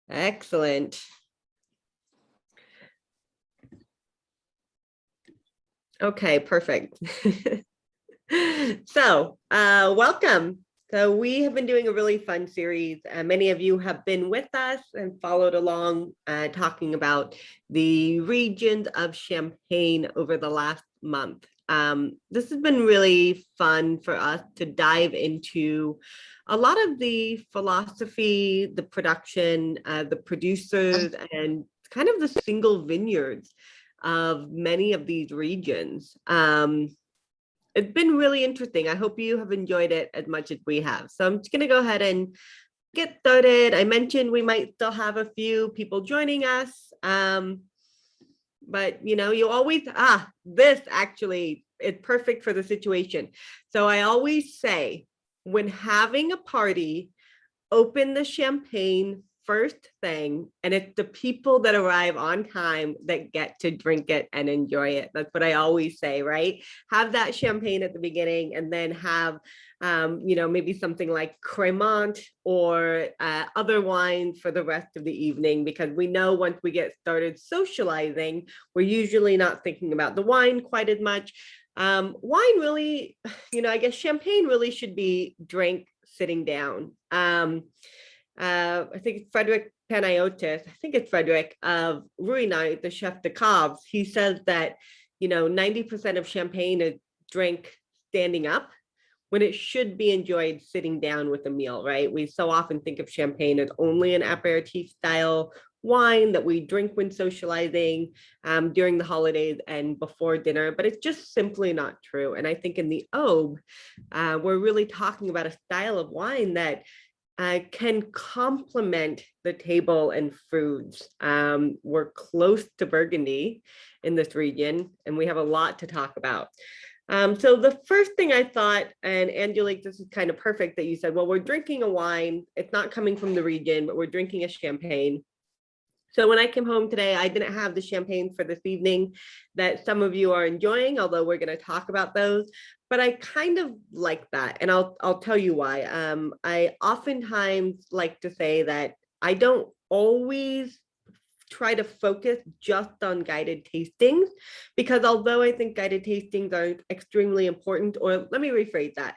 Excellent. Okay, perfect. So, welcome. So we have been doing a really fun series. Many of you have been with us and followed along, talking about the regions of Champagne over the last month. This has been really fun for us to dive into a lot of the philosophy, the production, the producers, and kind of the single vineyards of many of these regions. It's been really interesting. I hope you have enjoyed it as much as we have. So I'm just going to go ahead and get started. I mentioned we might still have a few people joining us. But you always, this actually is perfect for the situation. So I always say, when having a party, open the champagne first thing, and it's the people that arrive on time that get to drink it and enjoy it. That's what I always say, right? Have that champagne at the beginning, and then have maybe something like Cremant or other wines for the rest of the evening, because we know once we get started socializing, we're usually not thinking about the wine quite as much. Wine really, I guess champagne really should be drank sitting down. I think it's Frederick Panayotis, I think it's Frederick of Ruinart, the chef de Cave. He says that 90% of champagne is drank standing up, when it should be enjoyed sitting down with a meal, right? We so often think of champagne as only an aperitif style wine that we drink when socializing, during the holidays and before dinner, but it's just simply not true. And I think in the Aube, we're really talking about a style of wine that can complement the table and foods. We're close to Burgundy in this region, and we have a lot to talk about. So the first thing I thought, and Angelique, this is kind of perfect that you said, well, we're drinking a wine. It's not coming from the region, but we're drinking a champagne. So when I came home today, I didn't have the champagne for this evening that some of you are enjoying, although we're going to talk about those. But I kind of like that, and I'll tell you why. I oftentimes like to say that I don't always try to focus just on guided tastings, because although I think guided tastings are extremely important, or let me rephrase that,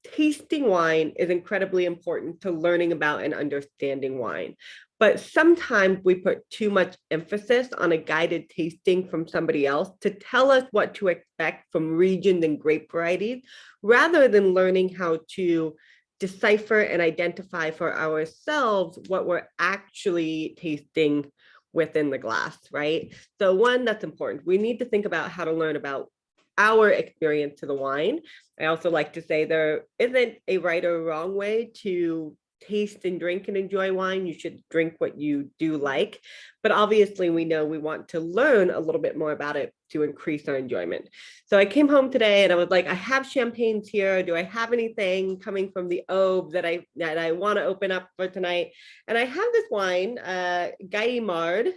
tasting wine is incredibly important to learning about and understanding wine. But sometimes we put too much emphasis on a guided tasting from somebody else to tell us what to expect from regions and grape varieties, rather than learning how to decipher and identify for ourselves what we're actually tasting within the glass, right? So one, that's important. We need to think about how to learn about our experience to the wine. I also like to say there isn't a right or wrong way to taste and drink and enjoy wine. You should drink what you do like, but obviously we know we want to learn a little bit more about it to increase our enjoyment. So I came home today and I was like, I have champagnes here. Do I have anything coming from the Aube that I want to open up for tonight? And I have this wine, Gaillimard.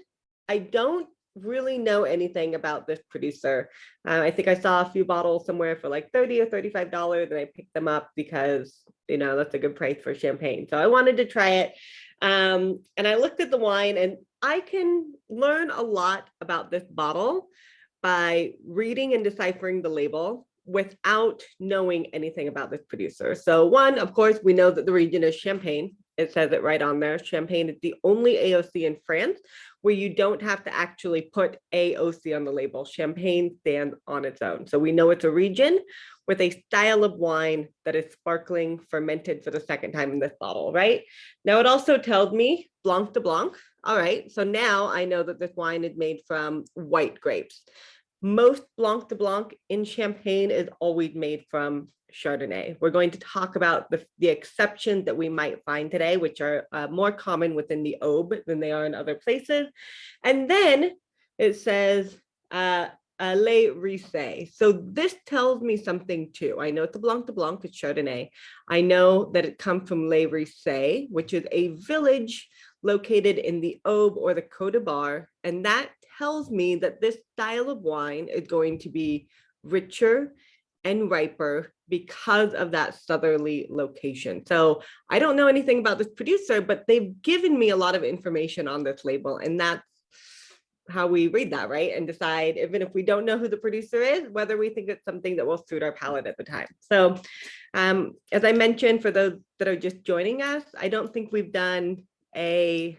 I don't really know anything about this producer. I think I saw a few bottles somewhere for like $30 or $35, and I picked them up because that's a good price for champagne. So I wanted to try it. And I looked at the wine, and I can learn a lot about this bottle by reading and deciphering the label without knowing anything about this producer. So one, of course, we know that the region is Champagne. It says it right on there. Champagne is the only AOC in France where you don't have to actually put AOC on the label. Champagne stands on its own. So we know it's a region with a style of wine that is sparkling, fermented for the second time in this bottle, right? Now it also tells me Blanc de Blanc. All right, so now I know that this wine is made from white grapes. Most Blanc de Blanc in Champagne is always made from Chardonnay. We're going to talk about the exceptions that we might find today, which are more common within the Aube than they are in other places. And then it says Le Ricey. So this tells me something too. I know it's a Blanc de Blanc, it's Chardonnay. I know that it comes from Le Ricey, which is a village located in the Aube or the Côte, and that tells me that this style of wine is going to be richer and riper because of that southerly location. So I don't know anything about this producer, but they've given me a lot of information on this label, and that's how we read that, right? And decide, even if we don't know who the producer is, whether we think it's something that will suit our palate at the time. So as I mentioned, for those that are just joining us, I don't think we've done a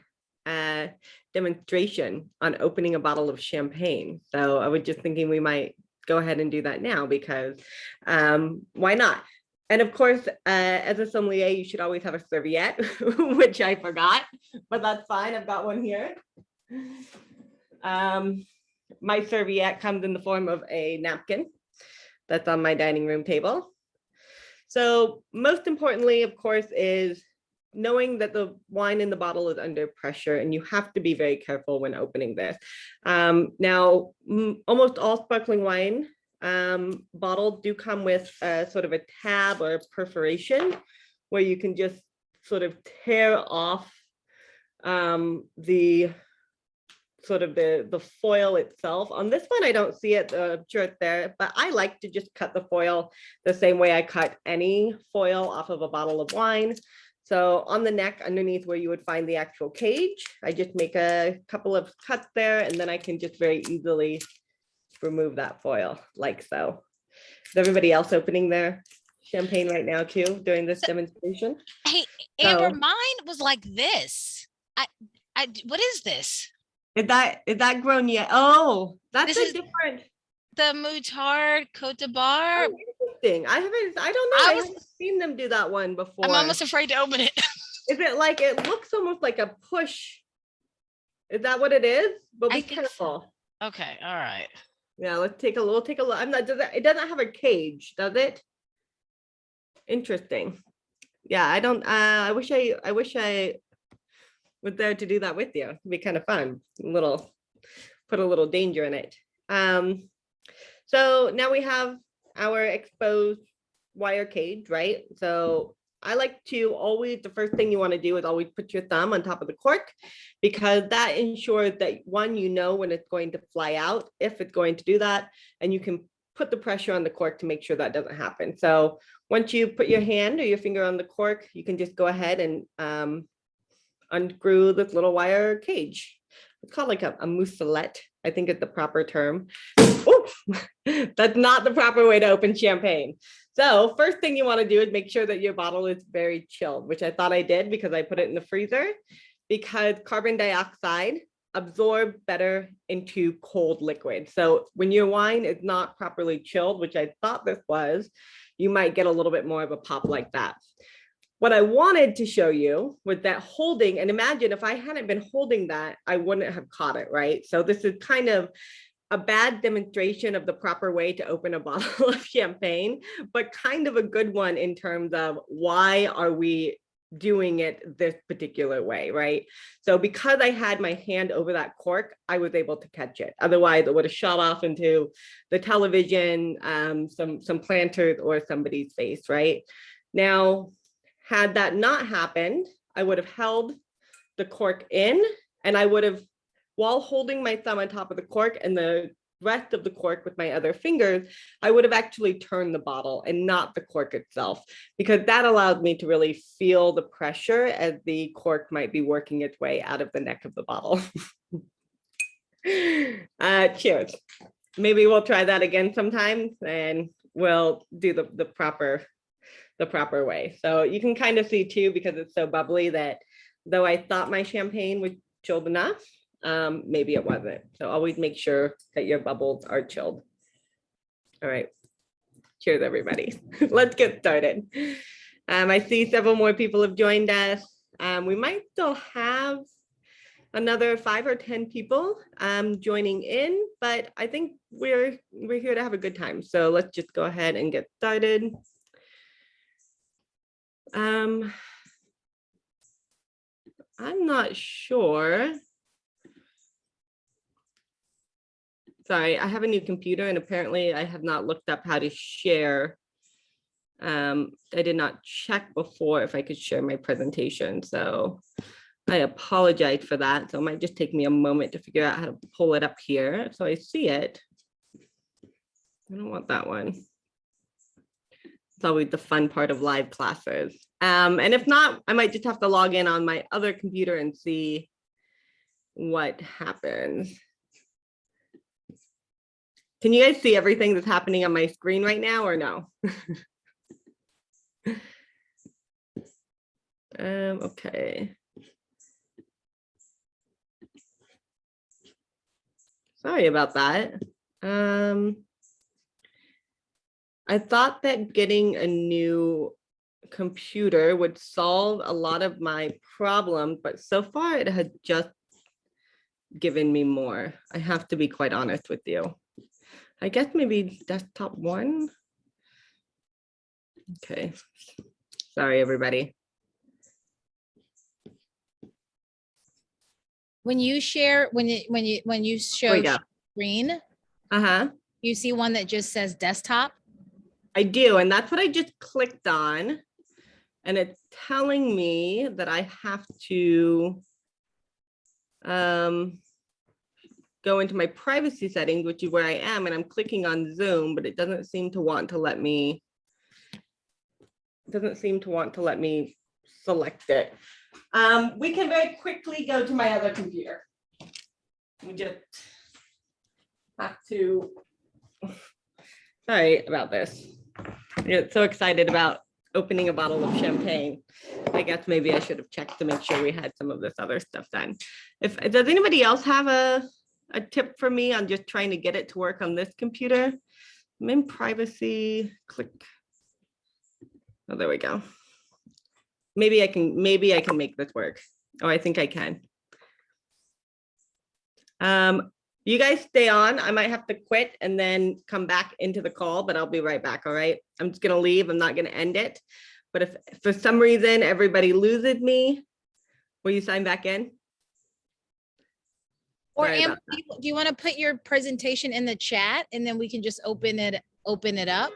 demonstration on opening a bottle of champagne. So I was just thinking we might go ahead and do that now, because why not? And of course, as a sommelier, you should always have a serviette, which I forgot, but that's fine. I've got one here. My serviette comes in the form of a napkin that's on my dining room table. So most importantly, of course, is knowing that the wine in the bottle is under pressure, and you have to be very careful when opening this. Now, almost all sparkling wine bottles do come with sort of a tab or a perforation where you can just sort of tear off the foil itself. On this one, I don't see it, I'm sure it's there, but I like to just cut the foil the same way I cut any foil off of a bottle of wine. So on the neck, underneath where you would find the actual cage, I just make a couple of cuts there, and then I can just very easily remove that foil like so. Is everybody else opening their champagne right now too during this demonstration? Hey, Amber, mine was like this. What is this? Is that grown yet? Oh, that's this different. The Moutard Côte de Bar. Oh, interesting. I don't know. I haven't seen them do that one before. I'm almost afraid to open it. Is it like, it looks almost like a push? Is that what it is? But be careful. So. Okay, all right. Yeah, we'll take a look. It doesn't have a cage, does it? Interesting. Yeah, I don't. I wish I was there to do that with you. It'd be kind of fun. Put a little danger in it. So now we have our exposed wire cage, right? So I like to always, the first thing you want to do is always put your thumb on top of the cork, because that ensures that, one, you know when it's going to fly out, if it's going to do that, and you can put the pressure on the cork to make sure that doesn't happen. So once you put your hand or your finger on the cork, you can just go ahead and unscrew this little wire cage. It's called like a mousselet, I think is the proper term. Ooh, that's not the proper way to open champagne. So first thing you want to do is make sure that your bottle is very chilled, which I thought I did because I put it in the freezer, because carbon dioxide absorbs better into cold liquid. So when your wine is not properly chilled, which I thought this was, you might get a little bit more of a pop like that. What I wanted to show you was that holding, and imagine if I hadn't been holding that, I wouldn't have caught it, right? So this is kind of a bad demonstration of the proper way to open a bottle of champagne, but kind of a good one in terms of why are we doing it this particular way, right? So because I had my hand over that cork, I was able to catch it. Otherwise, it would have shot off into the television, some planters or somebody's face, right? Now, had that not happened, I would have held the cork in, and I would have, while holding my thumb on top of the cork and the rest of the cork with my other fingers, I would have actually turned the bottle and not the cork itself, because that allowed me to really feel the pressure as the cork might be working its way out of the neck of the bottle. Cheers. Maybe we'll try that again sometime, and we'll do the proper way. So you can kind of see too, because it's so bubbly, that though I thought my champagne was chilled enough, maybe it wasn't. So always make sure that your bubbles are chilled. All right. Cheers, everybody. Let's get started. I see several more people have joined us. We might still have another 5 or 10 people joining in, but I think we're here to have a good time. So let's just go ahead and get started. I'm not sure. Sorry, I have a new computer and apparently I have not looked up how to share. I did not check before if I could share my presentation, so I apologize for that. So it might just take me a moment to figure out how to pull it up here so I see it. I don't want that one. It's always the fun part of live classes. And if not, I might just have to log in on my other computer and see what happens. Can you guys see everything that's happening on my screen right now or no? Okay. Sorry about that. I thought that getting a new computer would solve a lot of my problems, but so far it had just given me more. I have to be quite honest with you. I guess maybe desktop 1. Okay. Sorry, everybody. When you share, when you show screen, you see one that just says desktop. I do, and that's what I just clicked on, and it's telling me that I have to go into my privacy settings, which is where I am, and I'm clicking on Zoom, but it doesn't seem to want to let me. Select it. We can very quickly go to my other computer. We just have to. Sorry about this. I get so excited about opening a bottle of champagne. I guess maybe I should have checked to make sure we had some of this other stuff done. Does anybody else have a tip for me on just trying to get it to work on this computer? I'm in privacy, click. Oh, there we go. Maybe I can make this work. Oh, I think I can. You guys stay on. I might have to quit and then come back into the call, but I'll be right back. All right. I'm just going to leave. I'm not going to end it. But if for some reason everybody loses me, will you sign back in? Or Amber, do you want to put your presentation in the chat and then we can just open it up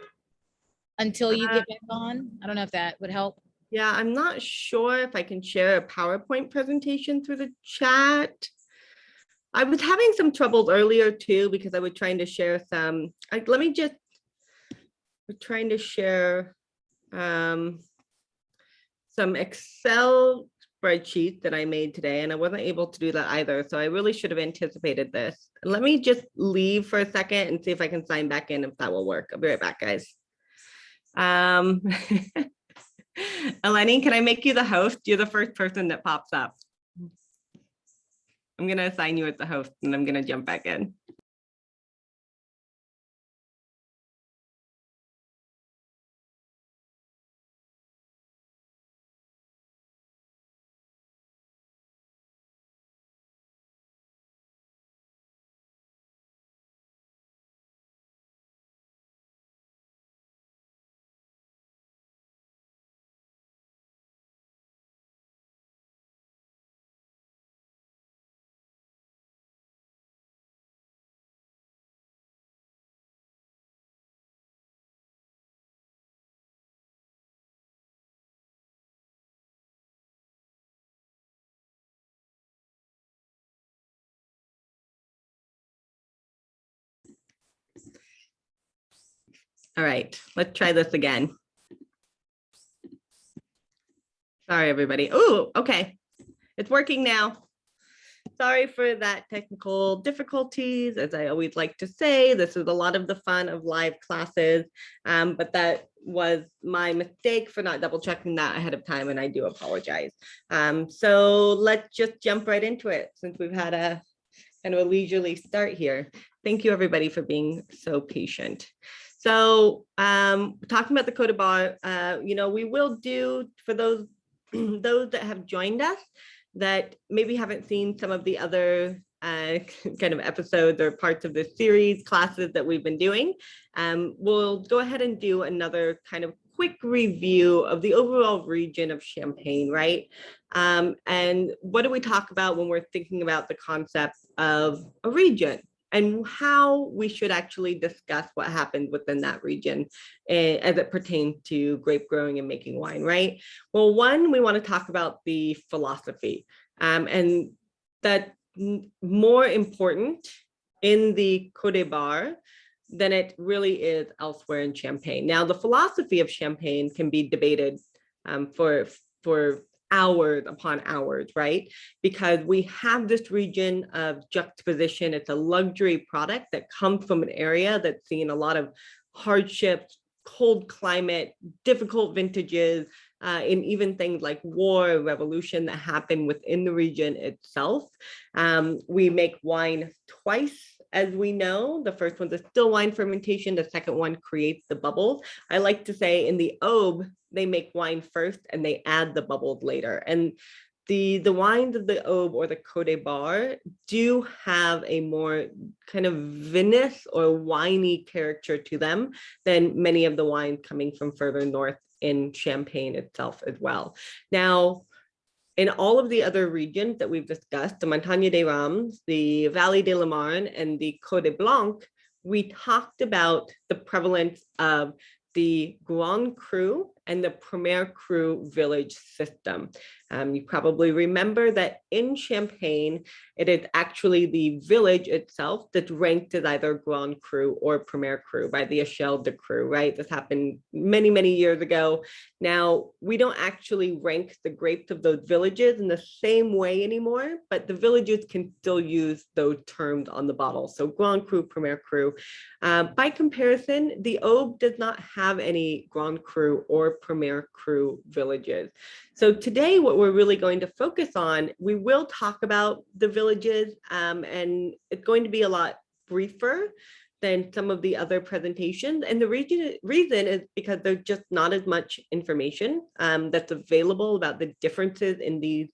until you get back on? I don't know if that would help. Yeah, I'm not sure if I can share a PowerPoint presentation through the chat. I was having some troubles earlier too, because I was trying to share some, we're trying to share some Excel spreadsheets that I made today, and I wasn't able to do that either. So I really should have anticipated this. Let me just leave for a second and see if I can sign back in, if that will work. I'll be right back, guys. Eleni, can I make you the host? You're the first person that pops up. I'm going to assign you as the host and I'm going to jump back in. All right, let's try this again. Sorry, everybody. Oh, okay. It's working now. Sorry for that technical difficulties. As I always like to say, this is a lot of the fun of live classes, but that was my mistake for not double checking that ahead of time, and I do apologize. So let's just jump right into it since we've had a kind of a leisurely start here. Thank you, everybody, for being so patient. So talking about the Côte d'Ivoire, we will do, for those that have joined us that maybe haven't seen some of the other kind of episodes or parts of this series, classes that we've been doing, we'll go ahead and do another kind of quick review of the overall region of Champagne, right? And what do we talk about when we're thinking about the concept of a region? And how we should actually discuss what happened within that region as it pertains to grape growing and making wine, right? Well, one, we want to talk about the philosophy, and that more important in the Côte d'Ivoire than it really is elsewhere in Champagne. Now, the philosophy of Champagne can be debated for hours upon hours, right? Because we have this region of juxtaposition. It's a luxury product that comes from an area that's seen a lot of hardships, cold climate, difficult vintages, and even things like war, revolution that happen within the region itself. We make wine twice, as we know. The first one's a still wine fermentation. The second one creates the bubbles. I like to say in the Aube, they make wine first and they add the bubbles later. And the wines of the Aube or the Côte Bar do have a more kind of vinous or winey character to them than many of the wines coming from further north in Champagne itself as well. Now, in all of the other regions that we've discussed, the Montagne des Rhums, the Vallée de la Marne, and the Côte Blanc, we talked about the prevalence of the Grand Cru and the Premier Cru village system. You probably remember that in Champagne, it is actually the village itself that's ranked as either Grand Cru or Premier Cru by the Échelle de Cru, right? This happened many, many years ago. Now, we don't actually rank the grapes of those villages in the same way anymore, but the villages can still use those terms on the bottle. So Grand Cru, Premier Cru. By comparison, the Aube does not have any Grand Cru or Premier Cru villages. So today, what we're really going to focus on, we will talk about the villages, and it's going to be a lot briefer than some of the other presentations. And the reason is because there's just not as much information that's available about the differences in these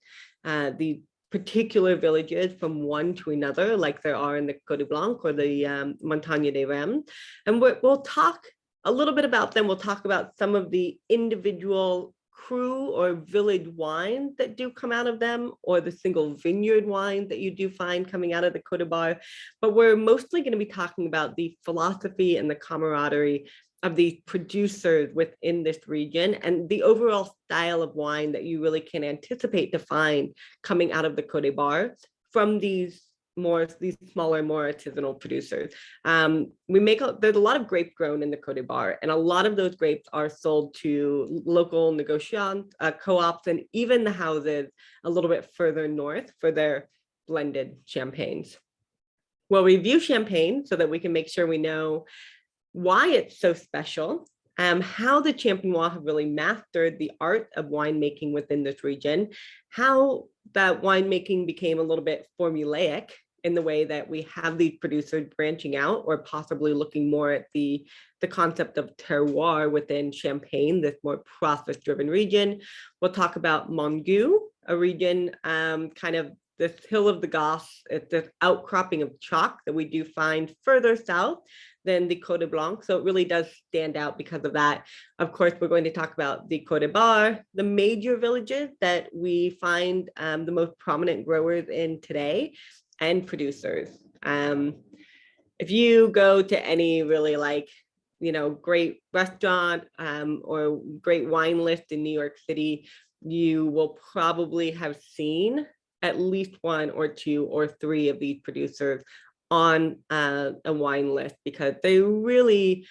particular villages from one to another, like there are in the Côte Blanc or the Montagne des Rhums. And we'll talk a little bit about them. We'll talk about some of the individual cru or village wines that do come out of them, or the single vineyard wines that you do find coming out of the Côte Bar. But we're mostly going to be talking about the philosophy and the camaraderie of the producers within this region and the overall style of wine that you really can anticipate to find coming out of the Côte Bar from these smaller, more artisanal producers. There's a lot of grape grown in the Côte Bar, and a lot of those grapes are sold to local negotiants, co-ops, and even the houses a little bit further north for their blended champagnes. We'll review Champagne so that we can make sure we know why it's so special, how the Champenois have really mastered the art of winemaking within this region, how that winemaking became a little bit formulaic in the way that we have these producers branching out or possibly looking more at the concept of terroir within Champagne, this more process-driven region. We'll talk about Mongout, a region kind of this hill of the Goths. It's this outcropping of chalk that we do find further south than the Côte Blanc. So it really does stand out because of that. Of course, we're going to talk about the Côte Bar, the major villages that we find the most prominent growers in today and producers. If you go to any really great restaurant or great wine list in New York City, you will probably have seen at least one or two or three of these producers on a wine list, because they really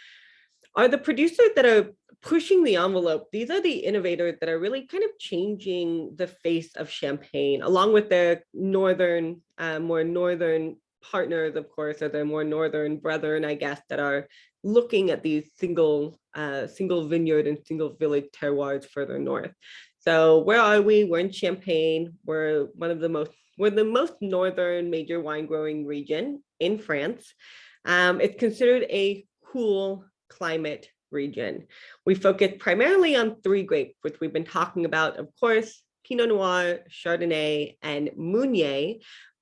are the producers that are pushing the envelope. These are the innovators that are really kind of changing the face of Champagne, along with their more northern partners, of course, or their more northern brethren, I guess, that are looking at these single vineyard and single village terroirs further north. So where are we? We're in Champagne. We're the most northern major wine growing region in France. It's considered a cool climate region. We focus primarily on three grapes, which we've been talking about, of course, Pinot Noir, Chardonnay, and Meunier.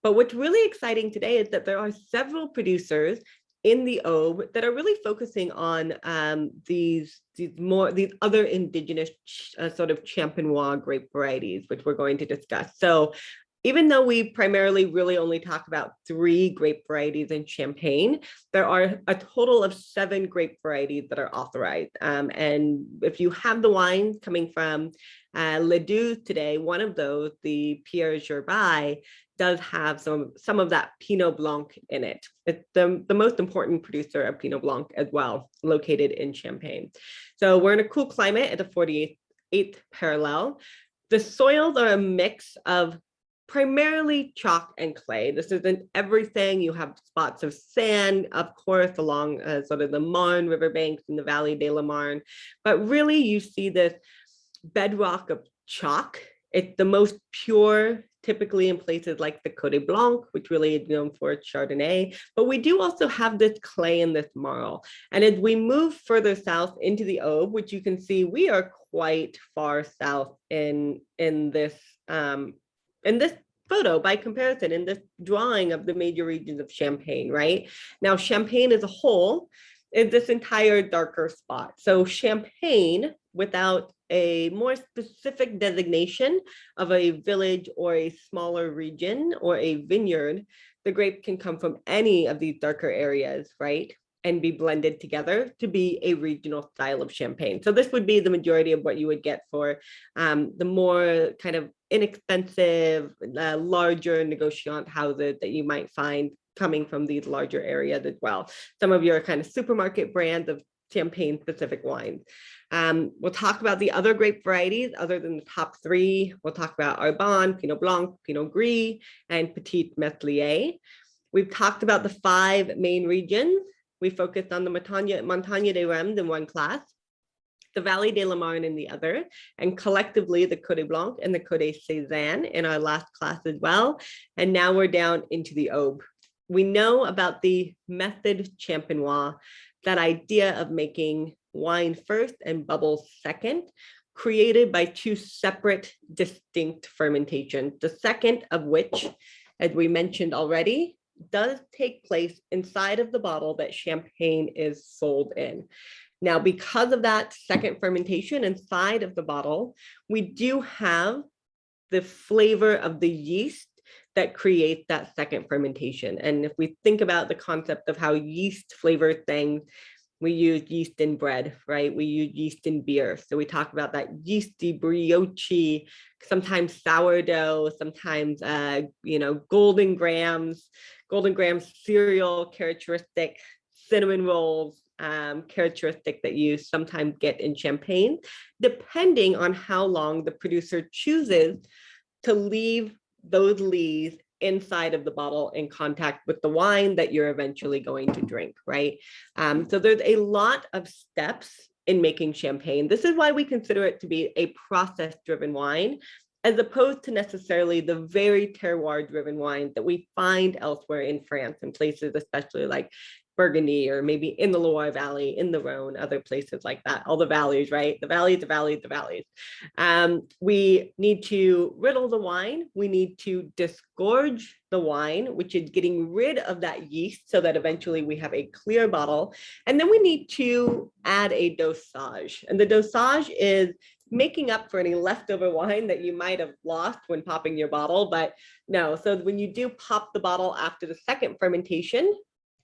But what's really exciting today is that there are several producers in the Aube that are really focusing on these other indigenous sort of Champenois grape varieties, which we're going to discuss. So even though we primarily really only talk about 3 grape varieties in Champagne, there are a total of 7 grape varieties that are authorized. And if you have the wine coming from Ledoux today, one of those, the Pierre Gerbais, does have some of that Pinot Blanc in it. It's the most important producer of Pinot Blanc as well, located in Champagne. So we're in a cool climate at the 48th parallel. The soils are a mix of primarily chalk and clay. This isn't everything. You have spots of sand, of course, along sort of the Marne riverbanks in the Valley de la Marne, but really you see this bedrock of chalk. It's the most pure, typically in places like the Côte Blanc, which really is known for its Chardonnay, but we do also have this clay and this marl. And as we move further south into the Aube, which you can see, we are quite far south in this photo by comparison, in this drawing of the major regions of Champagne, right? Now, Champagne as a whole is this entire darker spot. So Champagne, without a more specific designation of a village or a smaller region or a vineyard, the grape can come from any of these darker areas, right? And be blended together to be a regional style of Champagne. So this would be the majority of what you would get for the more kind of inexpensive, larger negociant houses that you might find coming from these larger areas as well. Some of your kind of supermarket brands of Champagne specific wines. We'll talk about the other grape varieties other than the top 3. We'll talk about Arbonne, Pinot Blanc, Pinot Gris, and Petit Meslier. We've talked about the 5 main regions. We focused on the Montagne des Rems in one class, the Valley de la Marne in the other, and collectively the Côte Blanc and the Côte Cézanne in our last class as well. And now we're down into the Aube. We know about the method champenois, that idea of making wine first and bubbles second, created by 2 separate, distinct fermentations. The second of which, as we mentioned already, does take place inside of the bottle that Champagne is sold in. Now, because of that second fermentation inside of the bottle, we do have the flavor of the yeast that creates that second fermentation. And if we think about the concept of how yeast flavors things, we use yeast in bread, right? We use yeast in beer. So we talk about that yeasty brioche, sometimes sourdough, sometimes, golden grams cereal characteristic, cinnamon rolls characteristic that you sometimes get in Champagne, depending on how long the producer chooses to leave those lees inside of the bottle in contact with the wine that you're eventually going to drink, right? So there's a lot of steps in making Champagne. This is why we consider it to be a process-driven wine, as opposed to necessarily the very terroir-driven wines that we find elsewhere in France, in places especially like Burgundy, or maybe in the Loire Valley, in the Rhone, other places like that, all the valleys, right? The valleys. We need to riddle the wine. We need to disgorge the wine, which is getting rid of that yeast so that eventually we have a clear bottle. And then we need to add a dosage. And the dosage is making up for any leftover wine that you might have lost when popping your bottle, but no. So when you do pop the bottle after the second fermentation,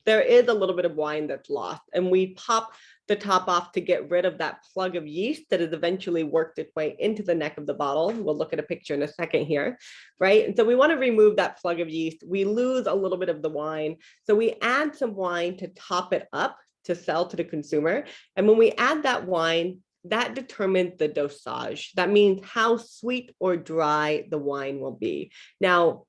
there is a little bit of wine that's lost, and we pop the top off to get rid of that plug of yeast that has eventually worked its way into the neck of the bottle. We'll look at a picture in a second here, right? And so we want to remove that plug of yeast. We lose a little bit of the wine. So we add some wine to top it up to sell to the consumer. And when we add that wine, that determines the dosage. That means how sweet or dry the wine will be. Now,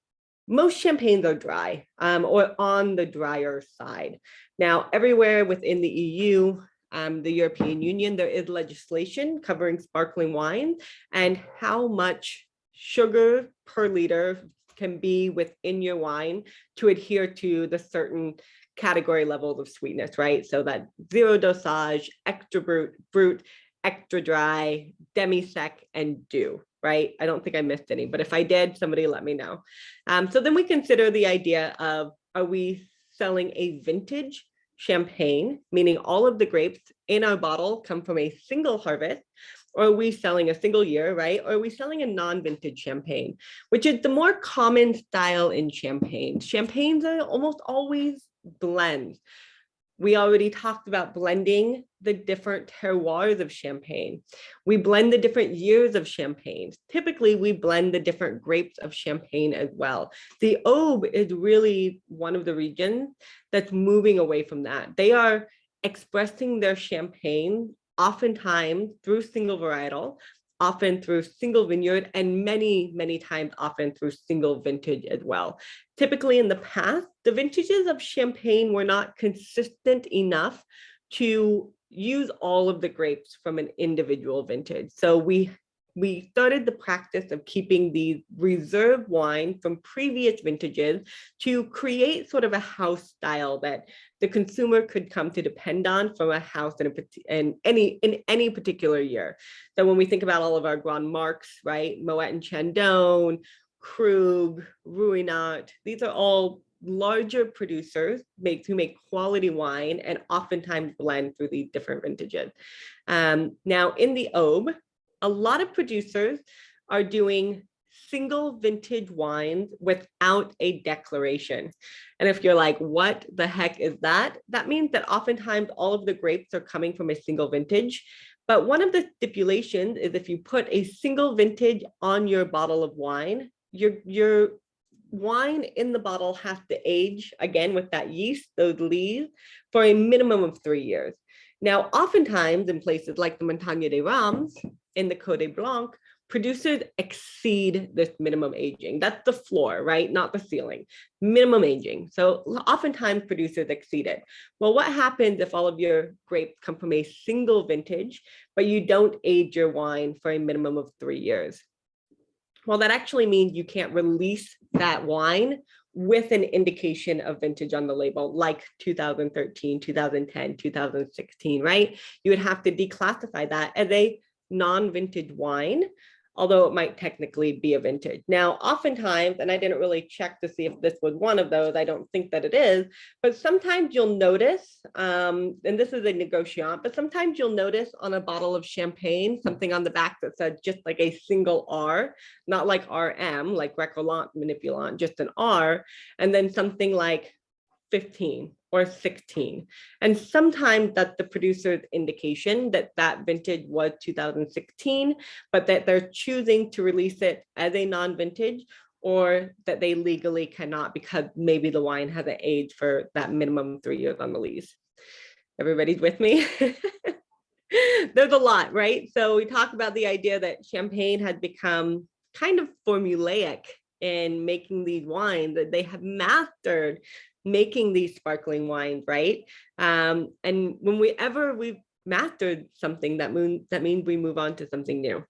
most champagnes are dry or on the drier side. Now, everywhere within the EU, the European Union, there is legislation covering sparkling wine and how much sugar per liter can be within your wine to adhere to the certain category levels of sweetness, right? So that 0 dosage, extra brut, extra dry, demi-sec, and doux. Right? I don't think I missed any, but if I did, somebody let me know. So then we consider the idea of, are we selling a vintage Champagne, meaning all of the grapes in our bottle come from a single harvest, or are we selling a single year, right? Or are we selling a non-vintage champagne, which is the more common style in champagne. Champagnes are almost always blends. We already talked about blending the different terroirs of champagne. We blend the different years of champagne. Typically, we blend the different grapes of champagne as well. The Aube is really one of the regions that's moving away from that. They are expressing their champagne oftentimes through single varietal, often through single vineyard, and many, many times often through single vintage as well. Typically in the past, the vintages of champagne were not consistent enough to use all of the grapes from an individual vintage. So we started the practice of keeping the reserve wine from previous vintages to create sort of a house style that the consumer could come to depend on from a house in any particular year. So when we think about all of our Grand Marques, right, Moet and Chandon, Krug, Ruinart, these are all larger producers who make quality wine and oftentimes blend through these different vintages. Now in the Aube, a lot of producers are doing single vintage wines without a declaration. And if you're like, what the heck is that? That means that oftentimes all of the grapes are coming from a single vintage. But one of the stipulations is if you put a single vintage on your bottle of wine, your wine in the bottle has to age, again, with that yeast, those lees, for a minimum of 3 years. Now, oftentimes in places like the Montagne des Rams, in the Côte Blanc, producers exceed this minimum aging. That's the floor, right? Not the ceiling, minimum aging. So oftentimes producers exceed it. Well, what happens if all of your grapes come from a single vintage, but you don't age your wine for a minimum of 3 years? Well, that actually means you can't release that wine with an indication of vintage on the label, like 2013, 2010, 2016, right? You would have to declassify that as a non-vintage wine, although it might technically be a vintage. Now, oftentimes, and I didn't really check to see if this was one of those, I don't think that it is, but sometimes you'll notice, and this is a negociant, but sometimes you'll notice on a bottle of champagne, something on the back that said just like a single R, not like RM, like Recollant, Manipulant, just an R, and then something like 15 or 16. And sometimes that's the producer's indication that that vintage was 2016, but that they're choosing to release it as a non-vintage, or that they legally cannot because maybe the wine hasn't aged for that minimum 3 years on the lees. Everybody's with me? There's a lot, right? So we talk about the idea that champagne has become kind of formulaic in making these wines, that they have mastered making these sparkling wines, right? And when we've mastered something, that means we move on to something new.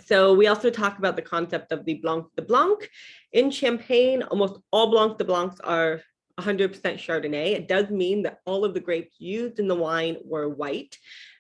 So we also talk about the concept of the Blanc de Blanc. In Champagne, almost all Blanc de Blancs are 100% Chardonnay. It does mean that all of the grapes used in the wine were white,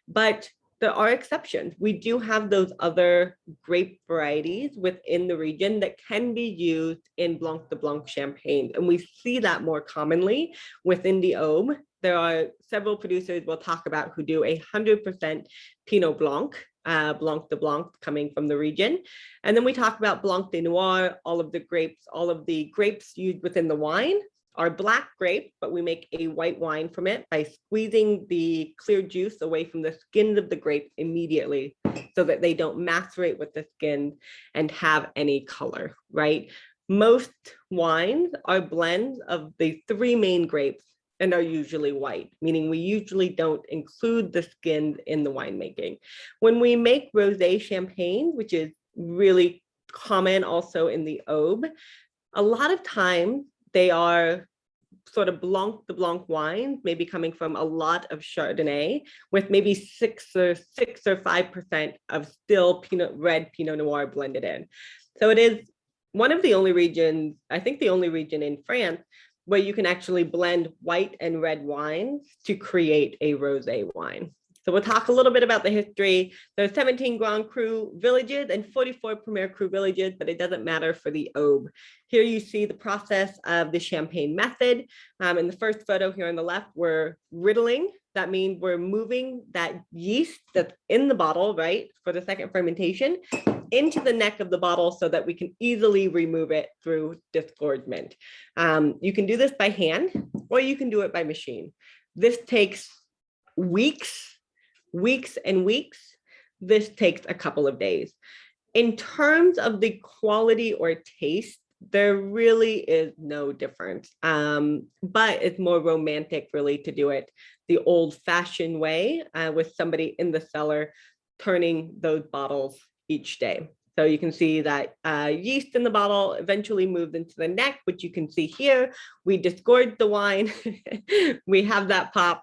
but there are exceptions. We do have those other grape varieties within the region that can be used in Blanc de Blanc champagne. And we see that more commonly within the Aube. There are several producers we'll talk about who do 100% Pinot Blanc, Blanc de Blanc coming from the region. And then we talk about Blanc de Noir, all of the grapes used within the wine are black grape, but we make a white wine from it by squeezing the clear juice away from the skins of the grape immediately so that they don't macerate with the skin and have any color, right? Most wines are blends of the 3 main grapes and are usually white, meaning we usually don't include the skins in the winemaking. When we make rosé champagne, which is really common also in the Aube, a lot of times they are sort of Blanc de Blanc wines, maybe coming from a lot of Chardonnay, with maybe 6 or 5% of still red Pinot Noir blended in. So it is one of the only regions, I think the only region in France, where you can actually blend white and red wines to create a rosé wine. So we'll talk a little bit about the history. There are 17 Grand Cru villages and 44 Premier Cru villages, but it doesn't matter for the Aube. Here you see the process of the champagne method. In the first photo here on the left, we're riddling that means we're moving that yeast that's in the bottle, right, for the second fermentation into the neck of the bottle so that we can easily remove it through disgorgement. You can do this by hand or you can do it by machine. This takes weeks and weeks. This takes a couple of days. In terms of the quality or taste, there really is no difference, but it's more romantic really to do it the old-fashioned way with somebody in the cellar turning those bottles each day. So you can see that yeast in the bottle eventually moved into the neck, which you can see here. We disgorged the wine. We have that pop.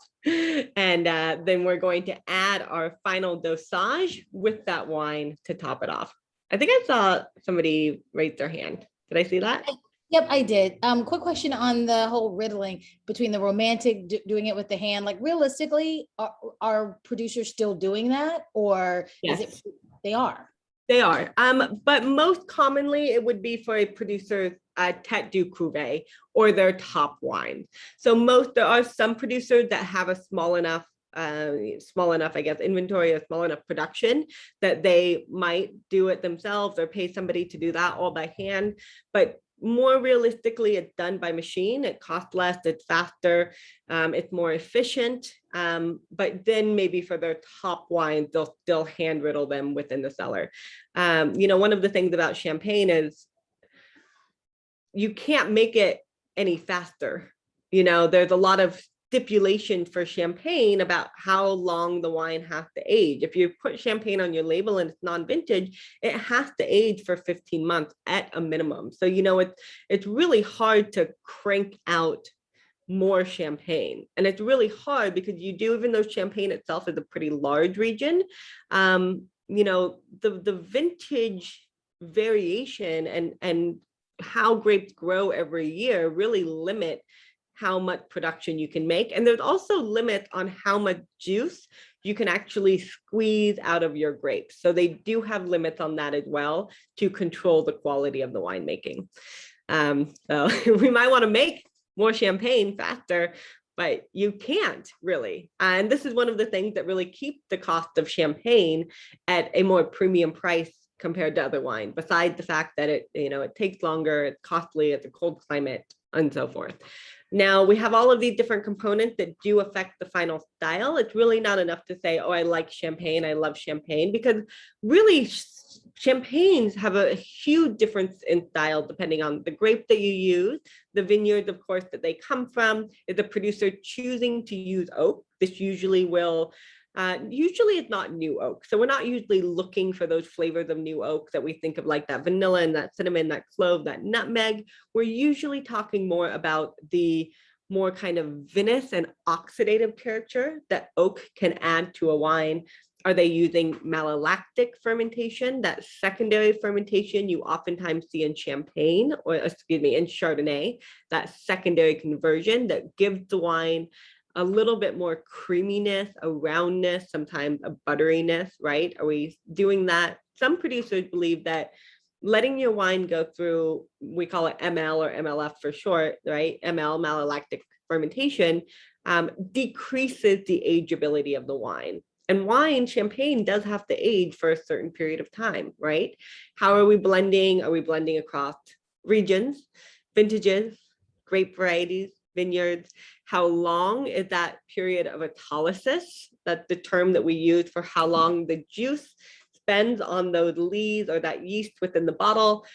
And then we're going to add our final dosage with that wine to top it off. I think I saw somebody raise their hand. Did I see that? Yep, I did. Quick question on the whole riddling between the romantic doing it with the hand. Like realistically, are producers still doing that, or Yes. is it they are? They are, but most commonly it would be for a producer's tête du cuvée or their top wine. So there are some producers that have a small enough, I guess, inventory, a small enough production that they might do it themselves or pay somebody to do that all by hand. But more realistically, it's done by machine. It costs less, it's faster, it's more efficient. But then maybe for their top wines, they'll still hand riddle them within the cellar. One of the things about champagne is you can't make it any faster. There's a lot of stipulation for champagne about how long the wine has to age. If you put champagne on your label and it's non-vintage, it has to age for 15 months at a minimum. So, it's really hard to crank out more champagne. And it's really hard because even though champagne itself is a pretty large region, the vintage variation and how grapes grow every year really limit how much production you can make. And there's also limits on how much juice you can actually squeeze out of your grapes. So they do have limits on that as well to control the quality of the winemaking. So we might want to make more champagne faster, but you can't really. And this is one of the things that really keep the cost of champagne at a more premium price compared to other wine, besides the fact that it takes longer, it's costly, it's a cold climate, and so forth. Now we have all of these different components that do affect the final style. It's really not enough to say, oh, I like champagne, I love champagne, because really champagnes have a huge difference in style depending on the grape that you use, the vineyards, of course, that they come from. Is the producer choosing to use oak? This usually it's not new oak. So we're not usually looking for those flavors of new oak that we think of, like that vanilla and that cinnamon, that clove, that nutmeg. We're usually talking more about the more kind of vinous and oxidative character that oak can add to a wine. Are they using malolactic fermentation, that secondary fermentation you oftentimes see in champagne, or in Chardonnay, that secondary conversion that gives the wine a little bit more creaminess, a roundness, sometimes a butteriness, right? Are we doing that? Some producers believe that letting your wine go through, we call it ML or MLF for short, right? ML, malolactic fermentation, decreases the ageability of the wine. And champagne does have to age for a certain period of time, right? How are we blending? Are we blending across regions, vintages, grape varieties, vineyards? How long is that period of autolysis? That's the term that we use for how long the juice spends on those lees or that yeast within the bottle.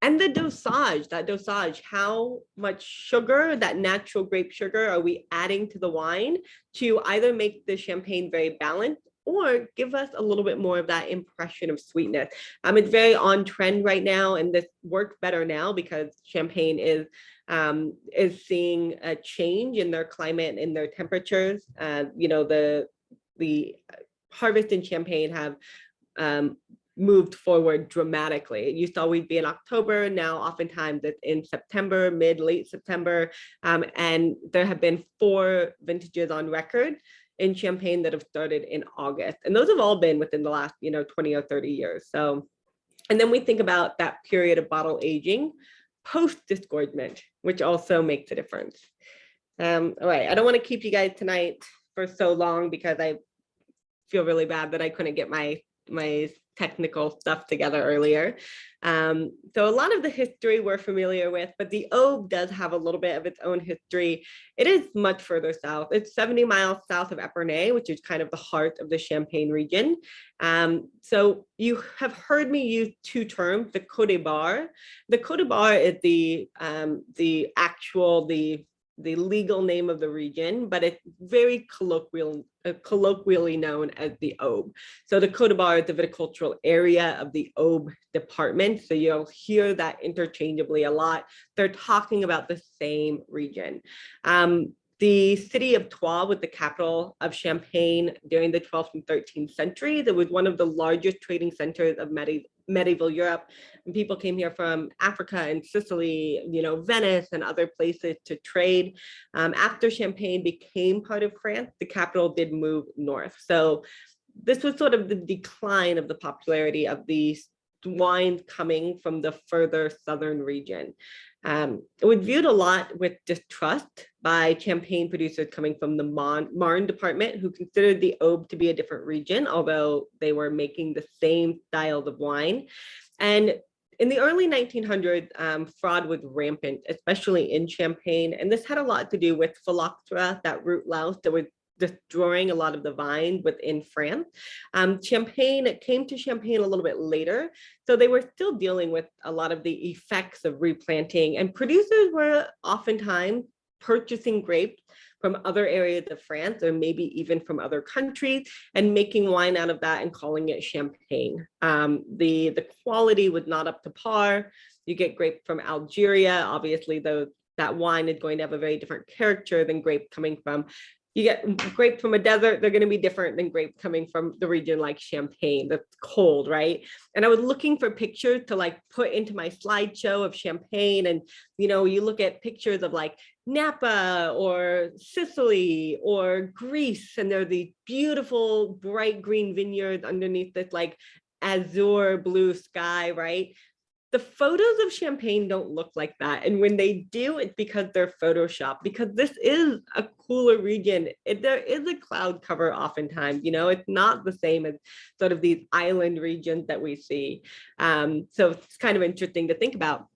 And the dosage, how much sugar, that natural grape sugar, are we adding to the wine to either make the champagne very balanced or give us a little bit more of that impression of sweetness. It's very on trend right now, and this works better now because champagne is seeing a change in their climate, in their temperatures. The harvest in Champagne have moved forward dramatically. It used to always be in October. Now, oftentimes it's in September, late September. And there have been 4 vintages on record in Champagne that have started in August. And those have all been within the last, 20 or 30 years. So, and then we think about that period of bottle aging post disgorgement, which also makes a difference. All right, I don't want to keep you guys tonight for so long because I feel really bad that I couldn't get my technical stuff together earlier. So a lot of the history we're familiar with, but the Aube does have a little bit of its own history. It is much further south. It's 70 miles south of Epernay, which is kind of the heart of the Champagne region. So you have heard me use two terms, the Côte Bar. The Côte Bar is the legal name of the region, but it's very colloquially known as the Aube. So the Côte Bar is the viticultural area of the Aube department. So you'll hear that interchangeably a lot. They're talking about the same region. The city of Troyes was the capital of Champagne during the 12th and 13th centuries. It was one of the largest trading centers of medieval Europe. And people came here from Africa and Sicily, Venice and other places to trade. After Champagne became part of France, the capital did move north. So this was sort of the decline of the popularity of these wines coming from the further southern region. It was viewed a lot with distrust by Champagne producers coming from the Marne department, who considered the Aube to be a different region, although they were making the same styles of wine. And in the early 1900s, fraud was rampant, especially in Champagne. And this had a lot to do with phylloxera, that root louse that was destroying a lot of the vines within France. Champagne came to Champagne a little bit later, so they were still dealing with a lot of the effects of replanting, and producers were oftentimes purchasing grapes from other areas of France, or maybe even from other countries, and making wine out of that and calling it Champagne. The quality was not up to par. You get grape from Algeria, obviously, though that wine is going to have a very different character than grape coming from. You get grape from a desert, they're going to be different than grape coming from the region like Champagne, that's cold, right? And I was looking for pictures to put into my slideshow of Champagne. And, you look at pictures of Napa or Sicily or Greece, and there are these beautiful bright green vineyards underneath this azure blue sky, right? The photos of Champagne don't look like that. And when they do, it's because they're Photoshopped, because this is a cooler region. There is a cloud cover oftentimes, it's not the same as sort of these island regions that we see. So it's kind of interesting to think about.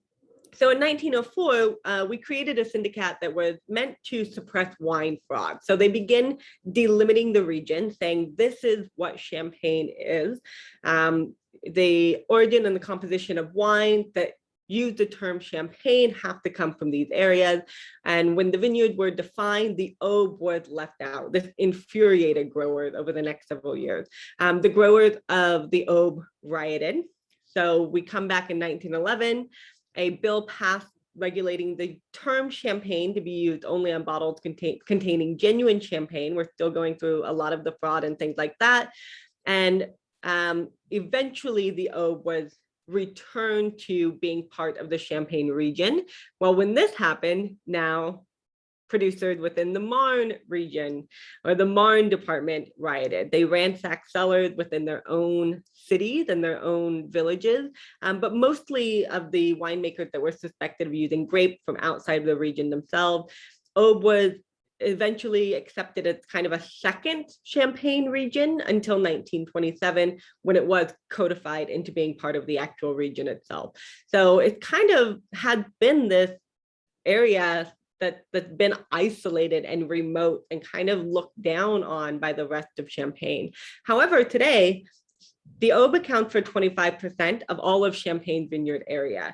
So in 1904, we created a syndicate that was meant to suppress wine fraud. So they begin delimiting the region, saying this is what Champagne is. The origin and the composition of wine that use the term Champagne have to come from these areas. And when the vineyards were defined, the Aube was left out. This infuriated growers over the next several years. The growers of the Aube rioted. So we come back in 1911, a bill passed regulating the term Champagne to be used only on bottles containing genuine Champagne. We're still going through a lot of the fraud and things like that. And eventually the Aube was returned to being part of the Champagne region. Well, when this happened, now producers within the Marne region or the Marne department rioted. They ransacked cellars within their own cities and their own villages, but mostly of the winemakers that were suspected of using grape from outside of the region themselves. Aube was eventually accepted as kind of a second Champagne region until 1927, when it was codified into being part of the actual region itself. So it kind of had been this area that's been isolated and remote and kind of looked down on by the rest of Champagne. However, today, the Aube accounts for 25% of all of Champagne vineyard area.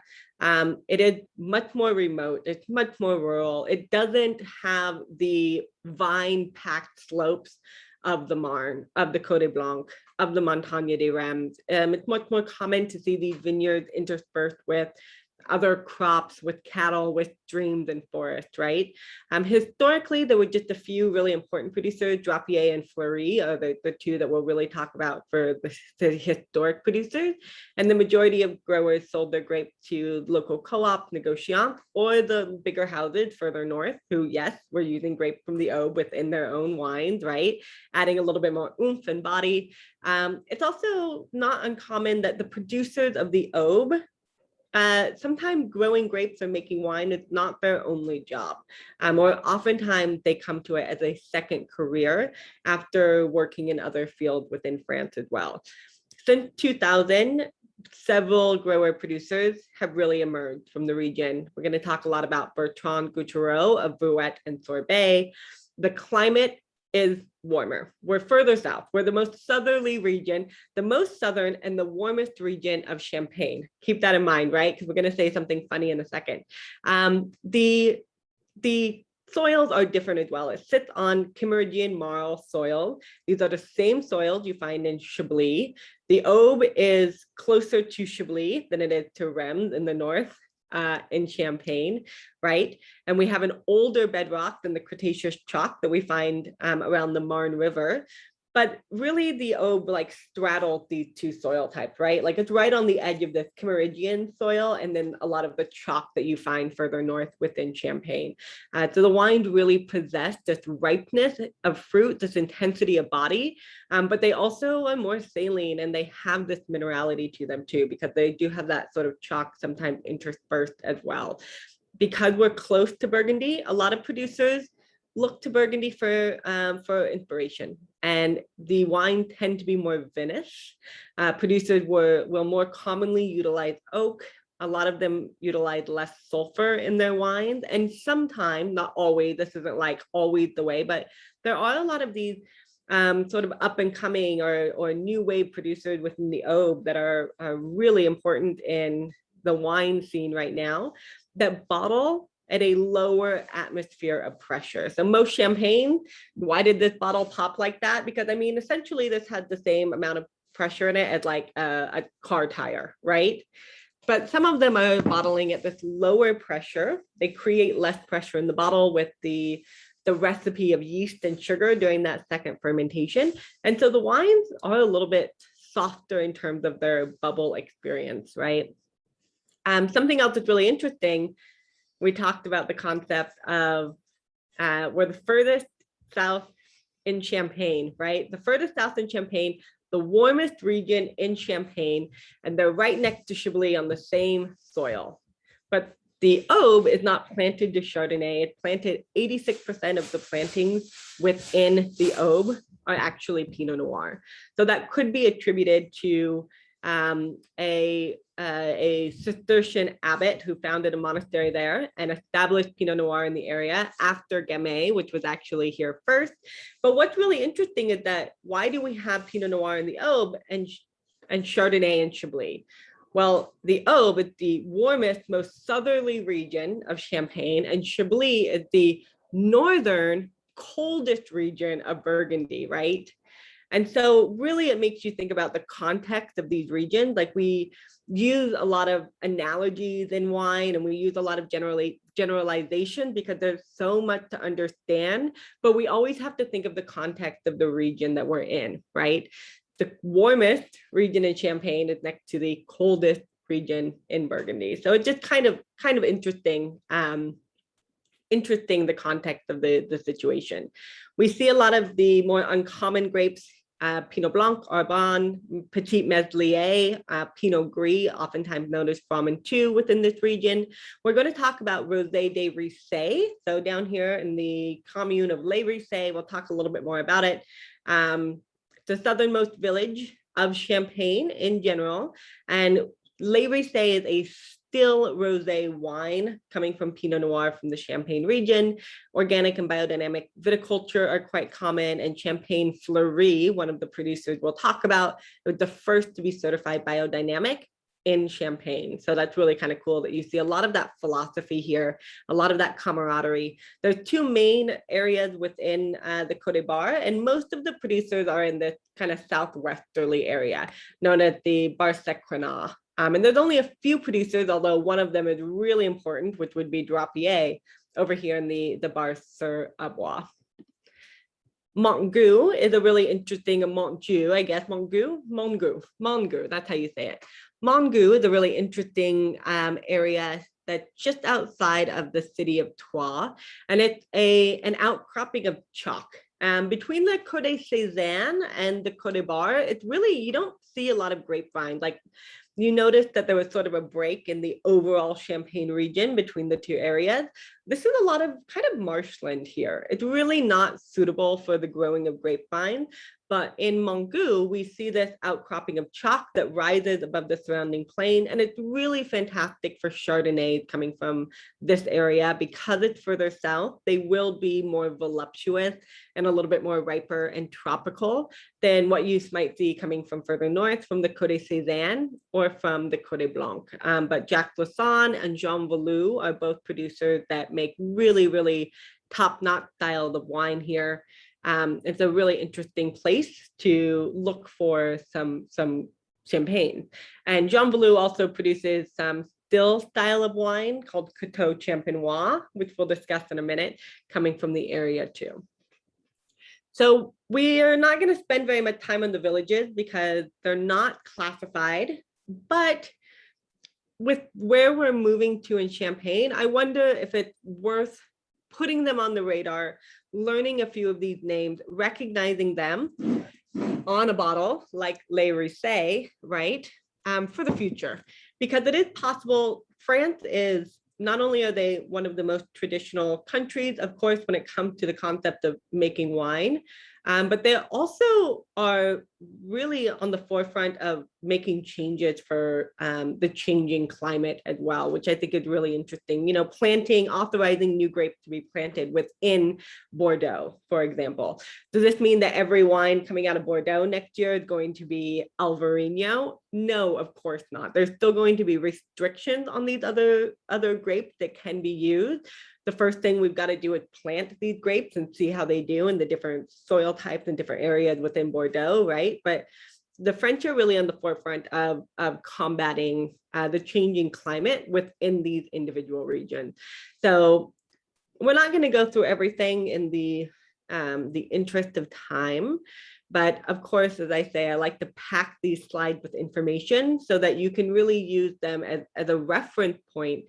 It is much more remote, it's much more rural. It doesn't have the vine-packed slopes of the Marne, of the Côte Blanc, of the Montagne des Reims. It's much more common to see these vineyards interspersed with other crops, with cattle, with streams and forests, right? Historically, there were just a few really important producers. Drapier and Fleury are the two that we'll really talk about for the historic producers. And the majority of growers sold their grapes to local co-op, negociants, or the bigger houses further north, who, yes, were using grape from the Aube within their own wines, right? Adding a little bit more oomph and body. It's also not uncommon that the producers of the Aube sometimes growing grapes or making wine is not their only job, or oftentimes they come to it as a second career after working in other fields within France as well. Since 2000, several grower producers have really emerged from the region. We're going to talk a lot about Bertrand Goutureau of Brut and Sorbet. The climate is warmer. We're further south. We're the most southerly region, the most southern and the warmest region of Champagne. Keep that in mind, right? Because we're going to say something funny in a second. The soils are different as well. It sits on Kimmeridgian marl soil. These are the same soils you find in Chablis. The Aube is closer to Chablis than it is to Reims in the north, in Champagne, right? And we have an older bedrock than the Cretaceous chalk that we find around the Marne River. But really the Aube like straddles these two soil types, right? Like it's right on the edge of the Kimmeridgian soil and then a lot of the chalk that you find further north within Champagne. So the wines really possess this ripeness of fruit, this intensity of body, but they also are more saline and they have this minerality to them too, because they do have that sort of chalk sometimes interspersed as well. Because we're close to Burgundy, a lot of producers look to Burgundy for inspiration, and the wines tend to be more vinous. Producers will more commonly utilize oak. A lot of them utilize less sulfur in their wines, and sometimes, not always, this isn't like always the way, but there are a lot of these sort of up and coming or new wave producers within the Aube that are really important in the wine scene right now, that bottle at a lower atmosphere of pressure. So most champagne, why did this bottle pop like that? Because I mean, essentially this had the same amount of pressure in it as like a car tire, right? But some of them are bottling at this lower pressure. They create less pressure in the bottle with the recipe of yeast and sugar during that second fermentation. And so the wines are a little bit softer in terms of their bubble experience, right? Something else that's really interesting, we talked about the concept of we're the furthest south in Champagne, right? The furthest south in Champagne, the warmest region in Champagne, and they're right next to Chablis on the same soil. But the Aube is not planted to Chardonnay. It's planted 86% of the plantings within the Aube are actually Pinot Noir. So that could be attributed to a Cistercian abbot who founded a monastery there and established Pinot Noir in the area after Gerbais, which was actually here first. But what's really interesting is that why do we have Pinot Noir in the Aube and Chardonnay in Chablis? Well, the Aube is the warmest, most southerly region of Champagne, and Chablis is the northern, coldest region of Burgundy, right? And so really it makes you think about the context of these regions. Like we use a lot of analogies in wine and we use a lot of generalization because there's so much to understand, but we always have to think of the context of the region that we're in, right? The warmest region in Champagne is next to the coldest region in Burgundy. So it's just kind of interesting, the context of the situation. We see a lot of the more uncommon grapes, Pinot Blanc, Arbonne, Petit Meslier, Pinot Gris, oftentimes known as Froment within this region. We're going to talk about Rosé de Ricey. So down here in the commune of Les Ricey, we'll talk a little bit more about it. The southernmost village of Champagne in general, and Les Ricey is a still rosé wine coming from Pinot Noir from the Champagne region. Organic and biodynamic viticulture are quite common, and Champagne Fleury, one of the producers we'll talk about, was the first to be certified biodynamic in Champagne. So that's really kind of cool that you see a lot of that philosophy here, a lot of that camaraderie. There's two main areas within the Côte d'Ivoire, and most of the producers are in this kind of southwesterly area known as the Bar-Secrenat. And there's only a few producers, although one of them is really important, which would be Drapier over here in the Bar-sur-Arbois. Montgou is a really interesting, Montgou, I guess, Montgou, that's how you say it. Montgou is a really interesting area that's just outside of the city of Troyes, and it's an outcropping of chalk. Between the Côte Cézanne and the Côte Bar, it's really, you don't see a lot of grapevine. Like you notice that there was sort of a break in the overall Champagne region between the two areas. This is a lot of kind of marshland here. It's really not suitable for the growing of grapevine. But in Mongout, we see this outcropping of chalk that rises above the surrounding plain. And it's really fantastic for Chardonnay coming from this area because it's further south. They will be more voluptuous and a little bit more riper and tropical than what you might see coming from further north from the Côte Cézanne or from the Côte Blanc. But Jacques Lasson and Jean Valou are both producers that make really, really top-notch style of wine here. It's a really interesting place to look for some champagne. And Jean Valou also produces some still style of wine called Coteau Champenois, which we'll discuss in a minute, coming from the area too. So we are not going to spend very much time on the villages because they're not classified, but with where we're moving to in Champagne, I wonder if it's worth putting them on the radar, learning a few of these names, recognizing them on a bottle like Le Ricey, right, for the future. Because it is possible, France is, not only are they one of the most traditional countries, of course, when it comes to the concept of making wine, but they also are really on the forefront of making changes for the changing climate as well, which I think is really interesting. You know, authorizing new grapes to be planted within Bordeaux, for example. Does this mean that every wine coming out of Bordeaux next year is going to be Alvarinho? No, of course not. There's still going to be restrictions on these other grapes that can be used. The first thing we've got to do is plant these grapes and see how they do in the different soil types and different areas within Bordeaux, right? But the French are really on the forefront of combating the changing climate within these individual regions. So we're not going to go through everything in the interest of time. But of course, as I say, I like to pack these slides with information so that you can really use them as a reference point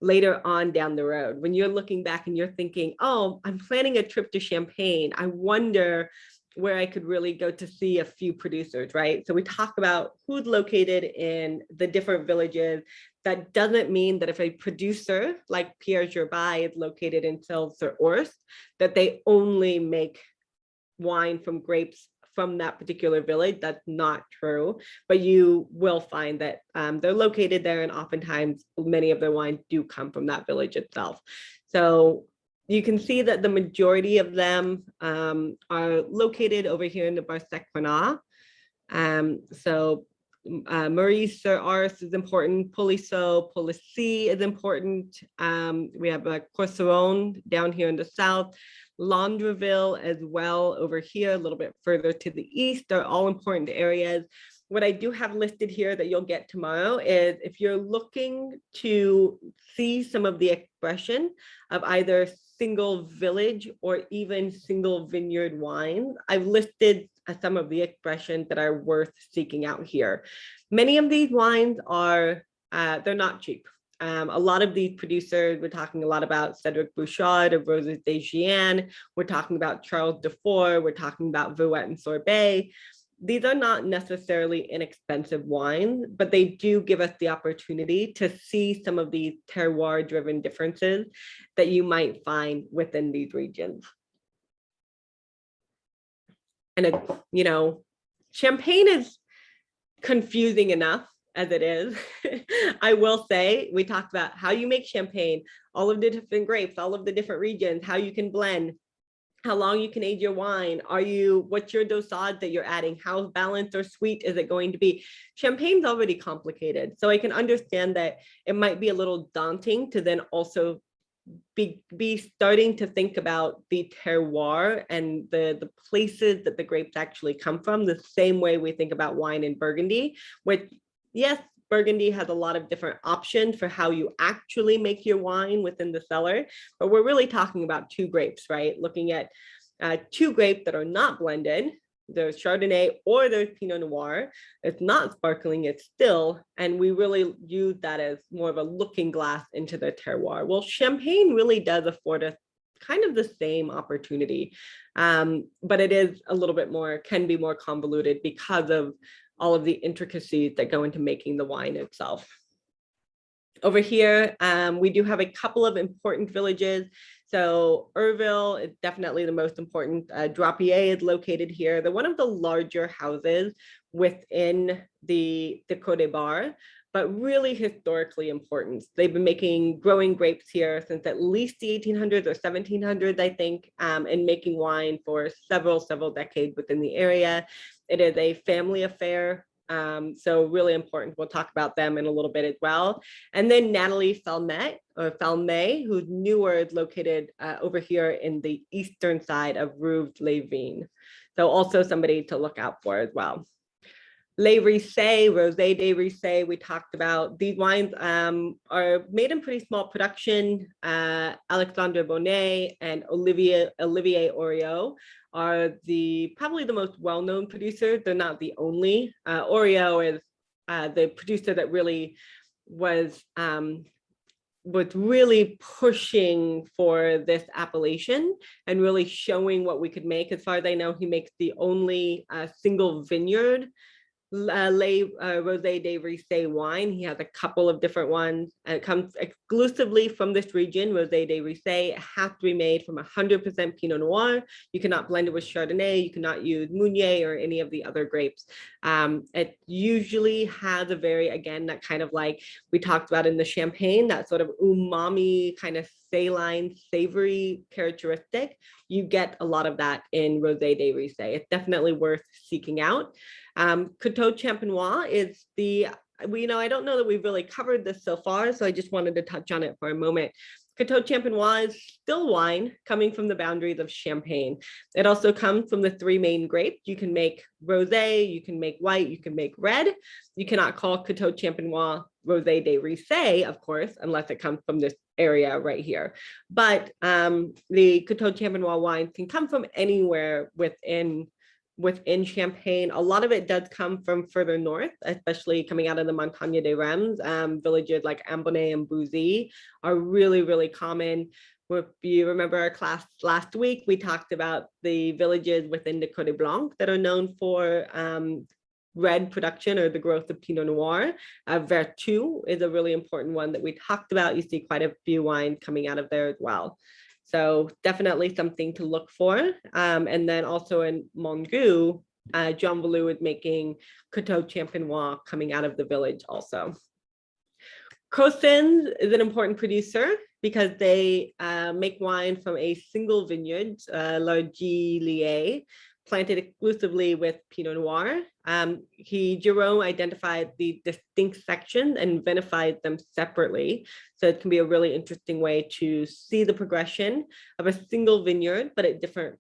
later on down the road. When you're looking back and you're thinking, oh, I'm planning a trip to Champagne, I wonder where I could really go to see a few producers, right? So we talk about who's located in the different villages. That doesn't mean that if a producer like Pierre Gerbais is located in Celles-sur-Orse, that they only make wine from grapes from that particular village. That's not true, but you will find that they're located there, and oftentimes many of their wines do come from that village itself. So you can see that the majority of them are located over here in the Bar-Sequenat. So Maurice-sur-Arse is important, Polisseau, Policy is important. We have Corseron down here in the south, Landreville as well over here, a little bit further to the east. They're all important areas. What I do have listed here that you'll get tomorrow is if you're looking to see some of the expression of either single village or even single vineyard wines, I've listed some of the expressions that are worth seeking out here. Many of these wines are, they're not cheap. A lot of these producers, we're talking a lot about Cédric Bouchard of Rosé de Ricey, we're talking about Charles Dufour, we're talking about Vouet and Sorbet. These are not necessarily inexpensive wines, but they do give us the opportunity to see some of these terroir-driven differences that you might find within these regions. And, you know, Champagne is confusing enough as it is. I will say, we talked about how you make Champagne, all of the different grapes, all of the different regions, how you can blend, how long you can age your wine. What's your dosage that you're adding? How balanced or sweet is it going to be? Champagne's already complicated. So I can understand that it might be a little daunting to then also be starting to think about the terroir and the places that the grapes actually come from, the same way we think about wine in Burgundy, which, yes, Burgundy has a lot of different options for how you actually make your wine within the cellar, but we're really talking about two grapes, right? Looking at two grapes that are not blended. There's Chardonnay or there's Pinot Noir. It's not sparkling, it's still, and we really use that as more of a looking glass into the terroir. Well, Champagne really does afford us kind of the same opportunity. But it is a little bit more, can be more convoluted because of all of the intricacies that go into making the wine itself. Over here, we do have a couple of important villages. So Urville is definitely the most important. Drapier is located here. They're one of the larger houses within the Côte Bar, but really historically important. They've been growing grapes here since at least the 1800s or 1700s, I think, and making wine for several decades within the area. It is a family affair. So really important. We'll talk about them in a little bit as well. And then Natalie Falmet, who's newer, is located over here in the eastern side of Rouve-les-Vignes. So also somebody to look out for as well. Les Ricey, Rosé de Ricey, we talked about. These wines are made in pretty small production. Alexandre Bonnet and Olivier Oriot are probably the most well-known producers. They're not the only. Oriot is the producer that really was really pushing for this appellation and really showing what we could make. As far as I know, he makes the only single vineyard Rosé de Ricey wine. He has a couple of different ones. It comes exclusively from this region, Rosé de Ricey. It has to be made from 100% Pinot Noir. You cannot blend it with Chardonnay. You cannot use Meunier or any of the other grapes. It usually has a very, again, that kind of like we talked about in the Champagne, that sort of umami kind of saline, savory characteristic. You get a lot of that in Rosé de Ricey. It's definitely worth seeking out. Côte Champenois is I don't know that we've really covered this so far, so I just wanted to touch on it for a moment. Côte Champenois is still wine coming from the boundaries of Champagne. It also comes from the three main grapes. You can make rosé, you can make white, you can make red. You cannot call Côte Champenois Rosé de Ricey, of course, unless it comes from this area right here. But the Côte Champenois wine can come from anywhere within Champagne. A lot of it does come from further north, especially coming out of the Montagne des Rems. Villages like Ambonnet and Bouzy are really common. If you remember our class last week, we talked about the villages within the Côte Blanc that are known for red production or the growth of Pinot Noir. Vertu is a really important one that we talked about. You see quite a few wines coming out of there as well. So definitely something to look for. And then also in Mongout, Jean Valou is making Côte Champenois coming out of the village also. Cossins is an important producer because they make wine from a single vineyard, Largillier, planted exclusively with Pinot Noir. Jerome identified the distinct sections and vinified them separately. So it can be a really interesting way to see the progression of a single vineyard, but at different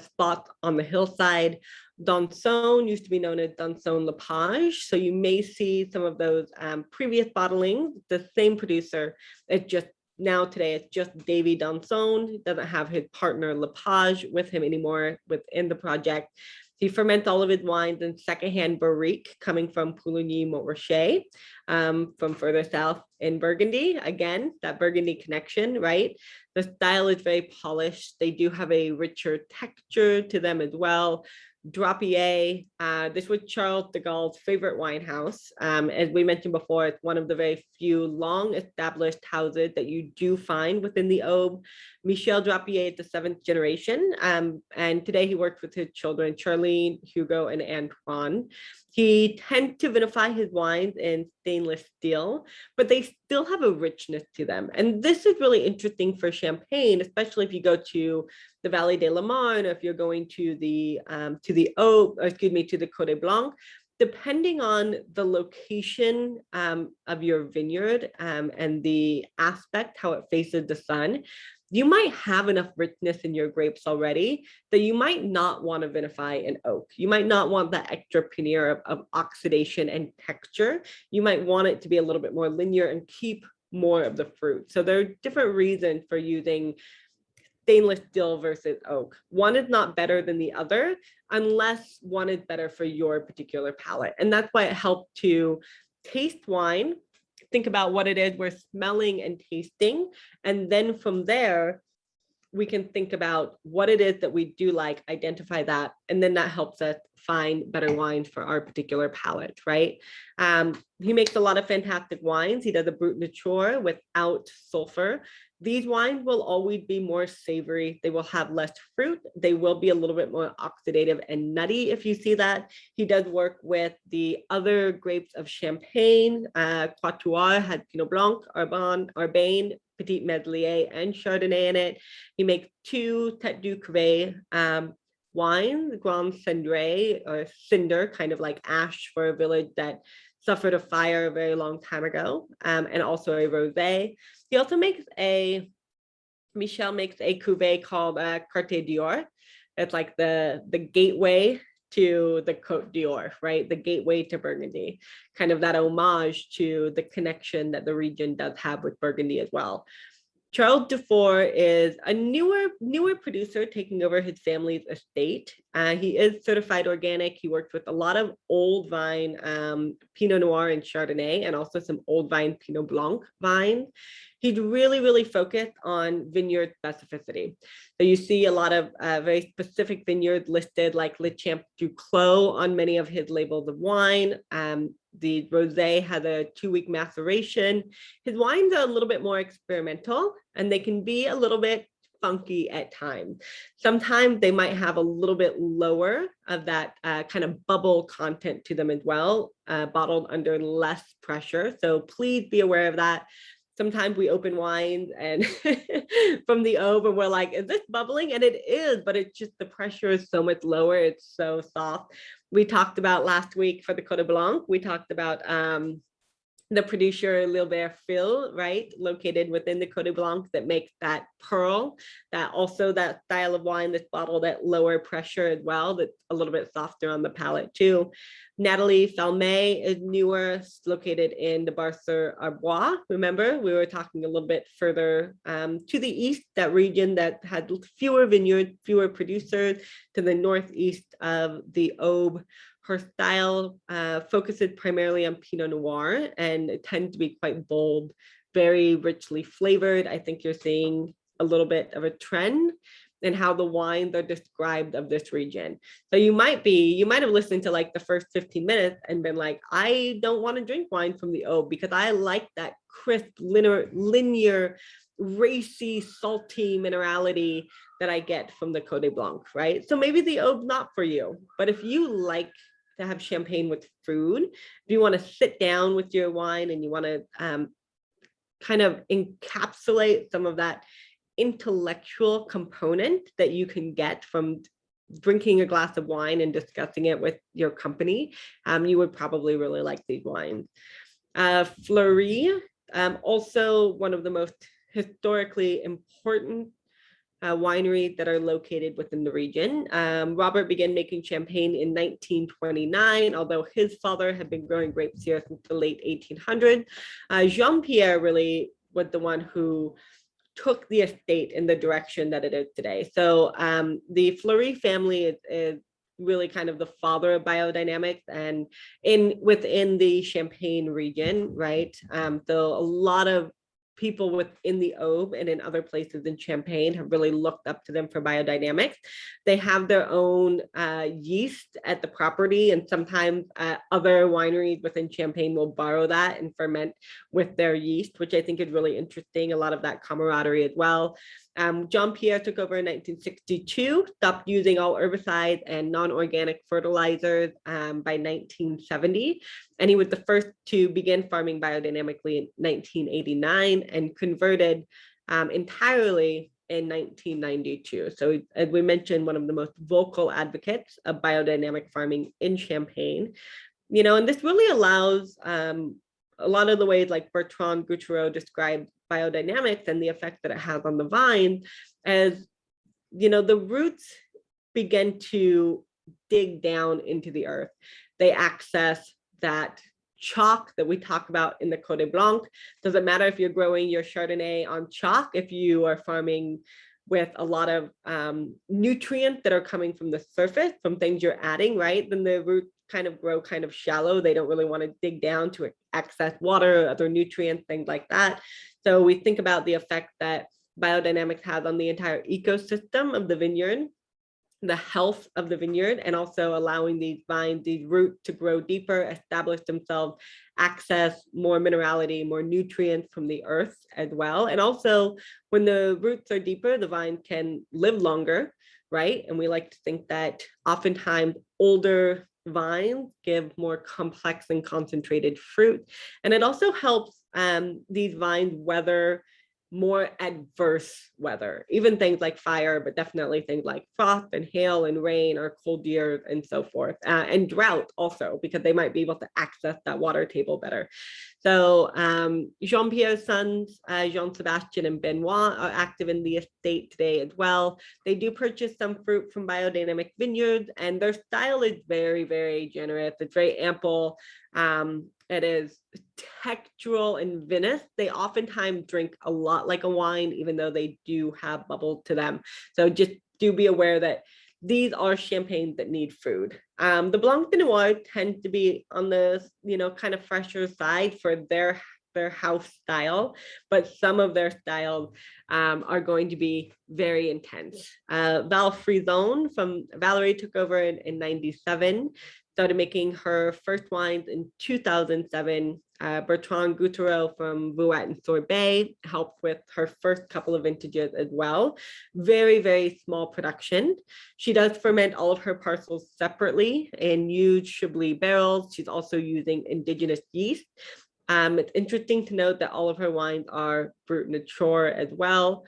spots on the hillside. Danson used to be known as Danson Lepage. So you may see some of those previous bottlings, the same producer. It just now today it's just Davy Danson. He doesn't have his partner Lepage with him anymore within the project. He ferments all of his wines in secondhand barrique coming from Pouligny-Montrachet, from further south in Burgundy. Again, that Burgundy connection, right? The style is very polished. They do have a richer texture to them as well. Drapier, this was Charles de Gaulle's favorite wine house. As we mentioned before, it's one of the very few long established houses that you do find within the Aube. Michel Drapier is the 7th generation, and today he works with his children, Charlene, Hugo, and Antoine. He tends to vinify his wines in stainless steel, but they still have a richness to them. And this is really interesting for Champagne, especially if you go to the Vallée de la Marne, or if you're going to the Aube, to the Côte Blanc. Depending on the location of your vineyard and the aspect, how it faces the sun, you might have enough richness in your grapes already that you might not want to vinify an oak. You might not want that extra pannier of oxidation and texture. You might want it to be a little bit more linear and keep more of the fruit. So there are different reasons for using stainless steel versus oak. One is not better than the other unless one is better for your particular palate. And that's why it helped to taste wine, think about what it is we're smelling and tasting. And then from there, we can think about what it is that we do like, identify that, and then that helps us find better wines for our particular palate, right? He makes a lot of fantastic wines. He does a Brut Nature without sulfur. These wines will always be more savory. They will have less fruit. They will be a little bit more oxidative and nutty if you see that. He does work with the other grapes of Champagne. Côte has Pinot Blanc, Arbane, Petit Meslier, and Chardonnay in it. He makes 2 Tête du Cuvée wines, Grand Cendré, or cinder, kind of like ash for a village that suffered a fire a very long time ago, and also a rosé. He also makes Michel makes a cuvée called Carte d'Or. It's like the gateway to the Côte d'Or, right? The gateway to Burgundy, kind of that homage to the connection that the region does have with Burgundy as well. Charles Dufour is a newer producer taking over his family's estate. He is certified organic. He works with a lot of old vine Pinot Noir and Chardonnay, and also some old vine Pinot Blanc vines. He's really focused on vineyard specificity. So you see a lot of very specific vineyards listed, like Le Champ du Clos on many of his labels of wine. The rosé has a 2-week maceration. His wines are a little bit more experimental, and they can be a little bit funky at times. Sometimes they might have a little bit lower of that kind of bubble content to them as well, bottled under less pressure. So please be aware of that. Sometimes we open wines and from the Aube and we're like, is this bubbling? And it is, but it's just the pressure is so much lower. It's so soft. We talked about last week for the Côte Blanc, we talked about the producer Rill, right, located within the Côte Blanc, that makes that pearl, that also that style of wine that's bottled at lower pressure as well, that's a little bit softer on the palate too. Natalie Falmet is newer, located in the Barcer Arbois. Remember, we were talking a little bit further to the east, that region that had fewer vineyards, fewer producers, to the northeast of the Aube. Her style focuses primarily on Pinot Noir, and it tends to be quite bold, very richly flavored. I think you're seeing a little bit of a trend in how the wines are described of this region. So you might have listened to like the first 15 minutes and been like, I don't want to drink wine from the Aube because I like that crisp, linear, racy, salty minerality that I get from the Côte Blanc, right? So maybe the Aube's not for you, but if you like to have champagne with food, if you want to sit down with your wine and you want to kind of encapsulate some of that intellectual component that you can get from drinking a glass of wine and discussing it with your company, you would probably really like these wines. Fleury, also one of the most historically important wineries that are located within the region. Robert began making champagne in 1929, although his father had been growing grapes here since the late 1800s. Jean-Pierre really was the one who took the estate in the direction that it is today. So the Fleury family is really kind of the father of biodynamics, and within the Champagne region, right? So a lot of people within the Aube and in other places in Champagne have really looked up to them for biodynamics. They have their own yeast at the property, and sometimes other wineries within Champagne will borrow that and ferment with their yeast, which I think is really interesting, a lot of that camaraderie as well. Jean-Pierre took over in 1962, stopped using all herbicides and non-organic fertilizers by 1970. And he was the first to begin farming biodynamically in 1989 and converted entirely in 1992. So as we mentioned, one of the most vocal advocates of biodynamic farming in Champagne. And this really allows a lot of the ways like Bertrand Goutureau described biodynamics and the effect that it has on the vine, as the roots begin to dig down into the earth. They access that chalk that we talk about in the Côte Blanc. Doesn't matter if you're growing your Chardonnay on chalk, if you are farming with a lot of nutrients that are coming from the surface, from things you're adding, right? Then the roots kind of grow kind of shallow. They don't really want to dig down to access water, other nutrients, things like that. So we think about the effect that biodynamics has on the entire ecosystem of the vineyard, the health of the vineyard, and also allowing these vines, these roots to grow deeper, establish themselves, access more minerality, more nutrients from the earth as well. And also when the roots are deeper, the vine can live longer, right? And we like to think that oftentimes older vines give more complex and concentrated fruit. And it also helps these vines weather more adverse weather, even things like fire, but definitely things like frost and hail and rain or cold years and so forth, and drought also, because they might be able to access that water table better. So Jean-Pierre's sons, Jean-Sebastian and Benoit, are active in the estate today as well. They do purchase some fruit from biodynamic vineyards, and their style is very, very generous. It's very ample. It is textural and vinous. They oftentimes drink a lot like a wine, even though they do have bubble to them. So just do be aware that these are champagnes that need food. The Blanc de Noir tend to be on the, kind of fresher side for their house style, but some of their styles are going to be very intense. Val Frison from Valerie took over in 97, started making her first wines in 2007. Bertrand Goutureau from Vouet and Sorbet helped with her first couple of vintages as well. Very, very small production. She does ferment all of her parcels separately in huge Chablis barrels. She's also using indigenous yeast. It's interesting to note that all of her wines are Brut Nature as well.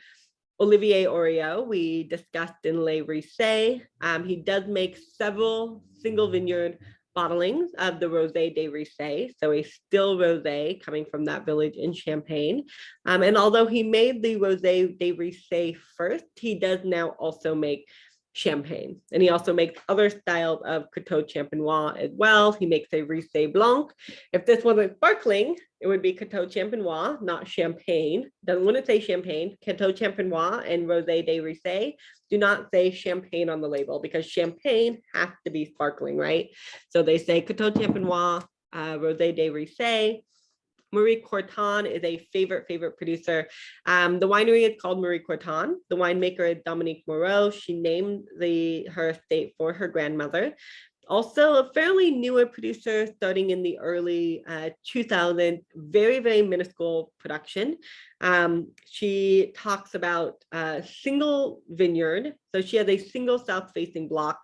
Olivier Oriot, we discussed in Les Ricey. He does make several single vineyard bottlings of the Rosé de Ricey, so a still rosé coming from that village in Champagne. And although he made the Rosé de Ricey first, he does now also make champagne. And he also makes other styles of Coteau Champenois as well. He makes a Ricey Blanc. If this wasn't sparkling, it would be Coteau Champenois, not champagne. Doesn't want to say champagne. Coteau Champenois and Rosé de Ricey do not say champagne on the label, because champagne has to be sparkling, right? So they say Coteau Champenois, Rosé de Ricey. Marie Corton is a favorite producer. The winery is called Marie Corton. The winemaker is Dominique Moreau. She named her estate for her grandmother. Also a fairly newer producer, starting in the early 2000s, very, very minuscule production. She talks about a single vineyard. So she has a single south-facing block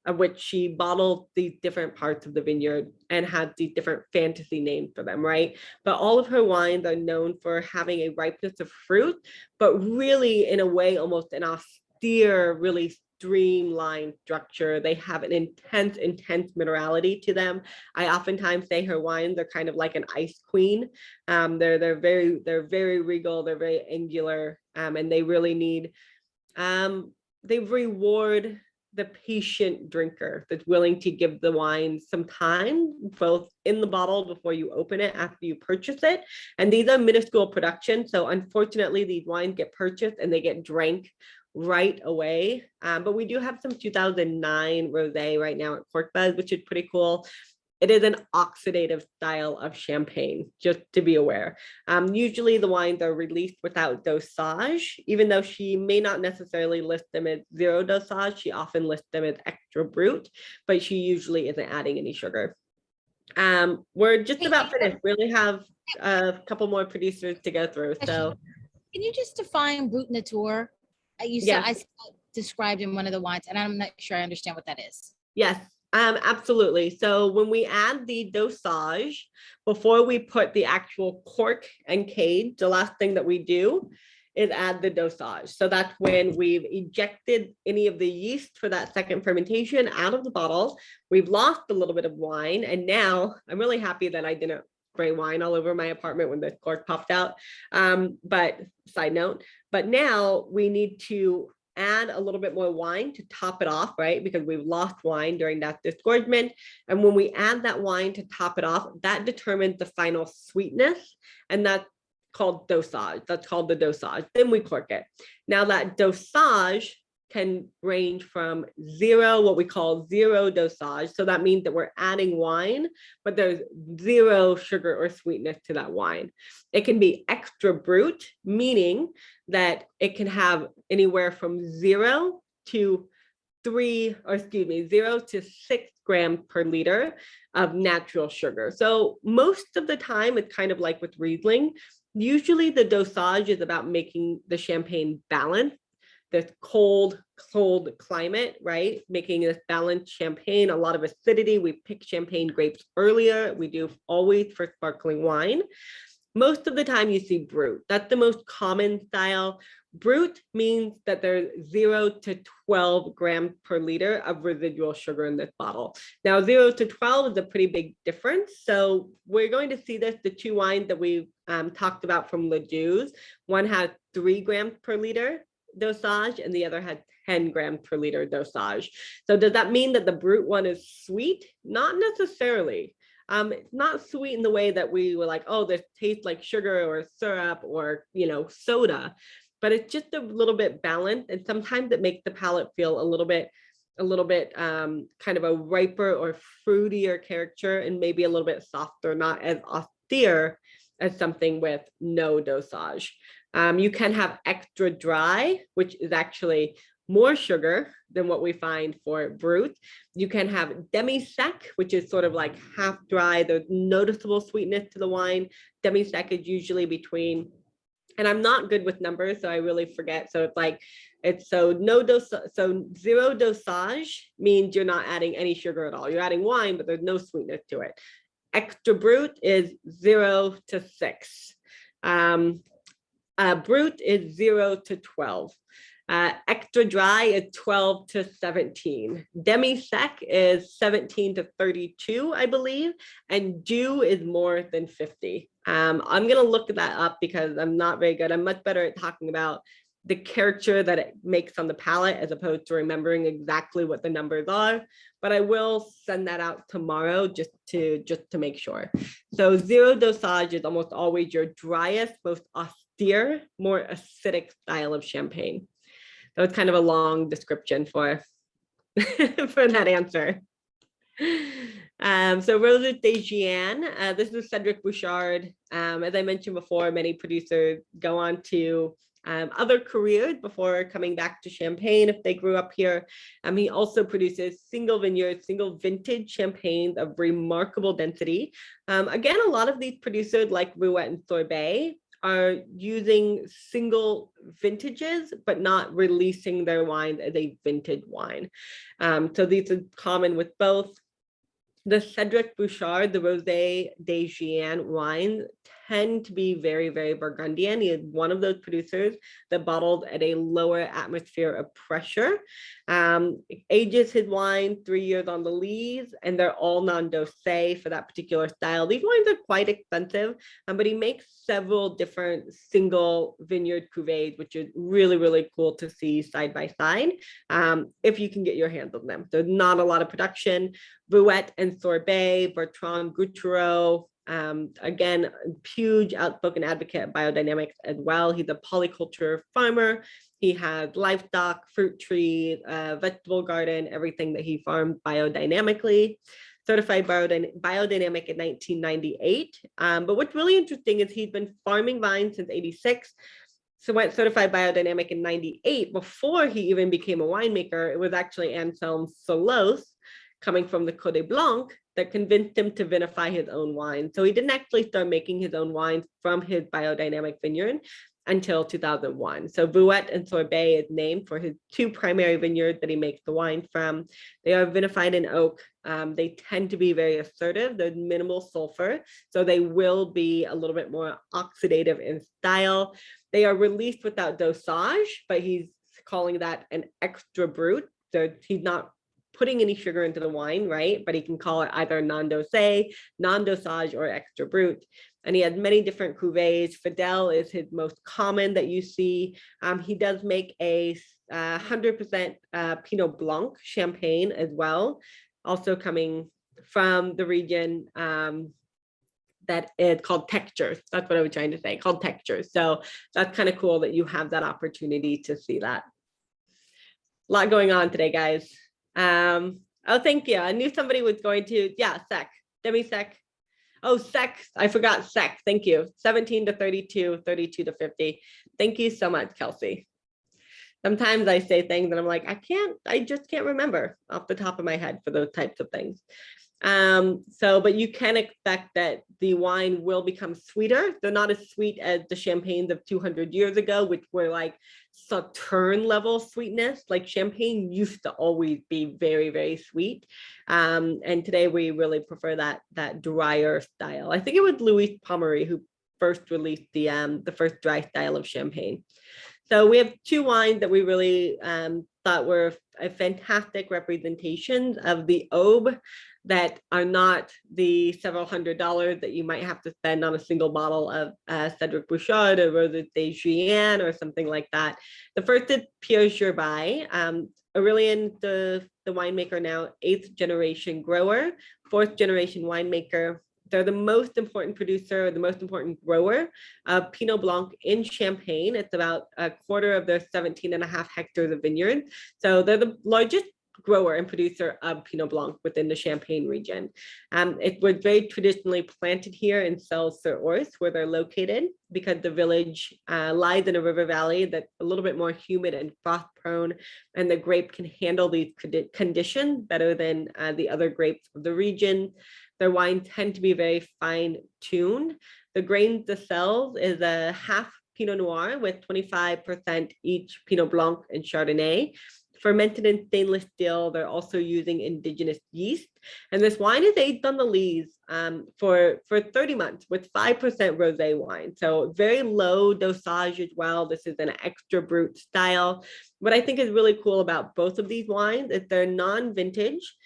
of which she bottled these different parts of the vineyard and had these different fantasy names for them, right? But all of her wines are known for having a ripeness of fruit, but really in a way, almost an austere, really streamlined structure. They have an intense minerality to them. I oftentimes say her wines are kind of like an ice queen. They're very regal, they're very angular, and they really need, they reward the patient drinker that's willing to give the wine some time, both in the bottle before you open it, after you purchase it. And these are minuscule productions. So unfortunately, these wines get purchased and they get drank right away. But we do have some 2009 Rosé right now at Corkbuzz, which is pretty cool. It is an oxidative style of champagne, just to be aware. Usually the wines are released without dosage, even though she may not necessarily list them as zero dosage. She often lists them as extra brut, but she usually isn't adding any sugar. We're just about finished. We really have a couple more producers to go through. So can you just define Brut Nature? I described in one of the wines, and I'm not sure I understand what that is. Yes. Absolutely. So when we add the dosage, before we put the actual cork and cage, the last thing that we do is add the dosage. So that's when we've ejected any of the yeast for that second fermentation out of the bottle. We've lost a little bit of wine. And now I'm really happy that I didn't spray wine all over my apartment when the cork popped out. But side note, but now we need to add a little bit more wine to top it off, right? Because we've lost wine during that disgorgement. And when we add that wine to top it off, that determines the final sweetness. And that's called dosage. That's called the dosage. Then we cork it. Now that dosage can range from zero, what we call zero dosage. So that means that we're adding wine, but there's zero sugar or sweetness to that wine. It can be extra brut, meaning that it can have anywhere from 0 to 6 grams per liter of natural sugar. So most of the time, it's kind of like with Riesling. Usually the dosage is about making the champagne balanced. The cold climate, right? Making this balanced champagne, a lot of acidity. We pick champagne grapes earlier. We do always for sparkling wine. Most of the time you see Brut. That's the most common style. Brut means that there's 0 to 12 grams per liter of residual sugar in this bottle. Now, 0 to 12 is a pretty big difference. So we're going to see this, the two wines that we talked about from Ledoux. One has 3 grams per liter dosage and the other had 10 grams per liter dosage. So does that mean that the Brut one is sweet? Not necessarily. It's not sweet in the way that we were like, oh, this tastes like sugar or syrup or, soda, but it's just a little bit balanced. And sometimes it makes the palate feel a little bit kind of a riper or fruitier character and maybe a little bit softer, not as austere as something with no dosage. You can have extra dry, which is actually more sugar than what we find for Brut. You can have demi-sec, which is sort of like half dry. There's noticeable sweetness to the wine. Demi-sec is usually between, and I'm not good with numbers, so I really forget. So so 0 dosage means you're not adding any sugar at all. You're adding wine, but there's no sweetness to it. Extra Brut is 0 to 6. Brut is 0 to 12. Extra dry is 12 to 17. Demi-sec is 17 to 32, I believe. And dew is more than 50. I'm going to look that up because I'm not very good. I'm much better at talking about the character that it makes on the palate as opposed to remembering exactly what the numbers are. But I will send that out tomorrow just to make sure. So 0 dosage is almost always your driest, most austere, more acidic style of champagne. That was kind of a long description for that answer. So Rosé de Ricey, this is Cedric Bouchard. As I mentioned before, many producers go on to other careers before coming back to Champagne if they grew up here. He also produces single vineyard, single vintage champagnes of remarkable density. Again, a lot of these producers like Brut and Sorbet are using single vintages, but not releasing their wines as a vintage wine. So these are common with both. The Cedric Bouchard, the Rosé de Ricey wines tend to be very, very Burgundian. He is one of those producers that bottled at a lower atmosphere of pressure. Ages his wine 3 years on the lees, and they're all non-dosé for that particular style. These wines are quite expensive, but he makes several different single vineyard cuvées, which is really, really cool to see side by side if you can get your hands on them. There's not a lot of production. Brut and Sorbet, Bertrand Goutureau, again, huge outspoken advocate of biodynamics as well. He's a polyculture farmer. He has livestock, fruit trees, vegetable garden, everything that he farms biodynamically. Certified biodynamic in 1998. But what's really interesting is he's been farming vines since 86. So went certified biodynamic in 98. Before he even became a winemaker, it was actually Anselm Solos, coming from the Côte Blanc, that convinced him to vinify his own wine. So he didn't actually start making his own wines from his biodynamic vineyard until 2001. So Brut and Sorbet is named for his 2 primary vineyards that he makes the wine from. They are vinified in oak. They tend to be very assertive. There's minimal sulfur, so they will be a little bit more oxidative in style. They are released without dosage, but he's calling that an extra Brut. So he's not putting any sugar into the wine, right? But he can call it either non-dosé, non-dosage, or extra Brut. And he has many different cuvées. Fidel is his most common that you see. He does make a 100% Pinot Blanc champagne as well, also coming from the region that is called Textures. That's what I was trying to say, called Textures. So that's kind of cool that you have that opportunity to see that. lot going on today, guys. Oh, thank you. I knew somebody was going to, yeah, sec, demi-sec. Oh, sec, I forgot sec. Thank you. 17 to 32, 32 to 50. Thank you so much, Kelsey. Sometimes I say things and I'm like, I just can't remember off the top of my head for those types of things. But you can expect that the wine will become sweeter. They're not as sweet as the champagnes of 200 years ago, which were like Sauterne level sweetness. Like champagne used to always be very, very sweet. And today we really prefer that drier style. I think it was Louis Pommery who first released the first dry style of champagne. So we have two wines that we really thought were a fantastic representation of the Aube that are not the several $100s that you might have to spend on a single bottle of Cedric Bouchard or Rosé de Ricey or something like that. The first is Pierre Gerbais, Aurélien, the winemaker now, 8th generation grower, 4th generation winemaker. They're the most important producer, the most important grower of Pinot Blanc in Champagne. It's about a quarter of their 17.5 hectares of vineyard. So they're the largest grower and producer of Pinot Blanc within the Champagne region. It was very traditionally planted here in Celles-sur-Orse, where they're located, because the village lies in a river valley that's a little bit more humid and frost prone, and the grape can handle these conditions better than the other grapes of the region. Their wines tend to be very fine tuned. The grains themselves is a half Pinot Noir with 25% each Pinot Blanc and Chardonnay. Fermented in stainless steel. They're also using indigenous yeast. And this wine is aged on the lees for 30 months with 5% rosé wine. So very low dosage as well. This is an extra brut style. What I think is really cool about both of these wines is they're non-vintage.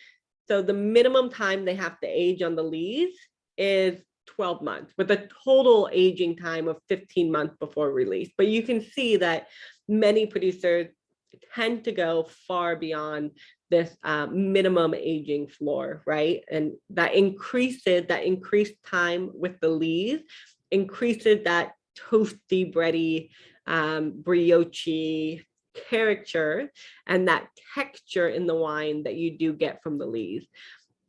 So the minimum time they have to age on the lees is 12 months with a total aging time of 15 months before release. But you can see that many producers tend to go far beyond this minimum aging floor, right? And that increased time with the lees, increases that toasty, bready, brioche character and that texture in the wine that you do get from the lees.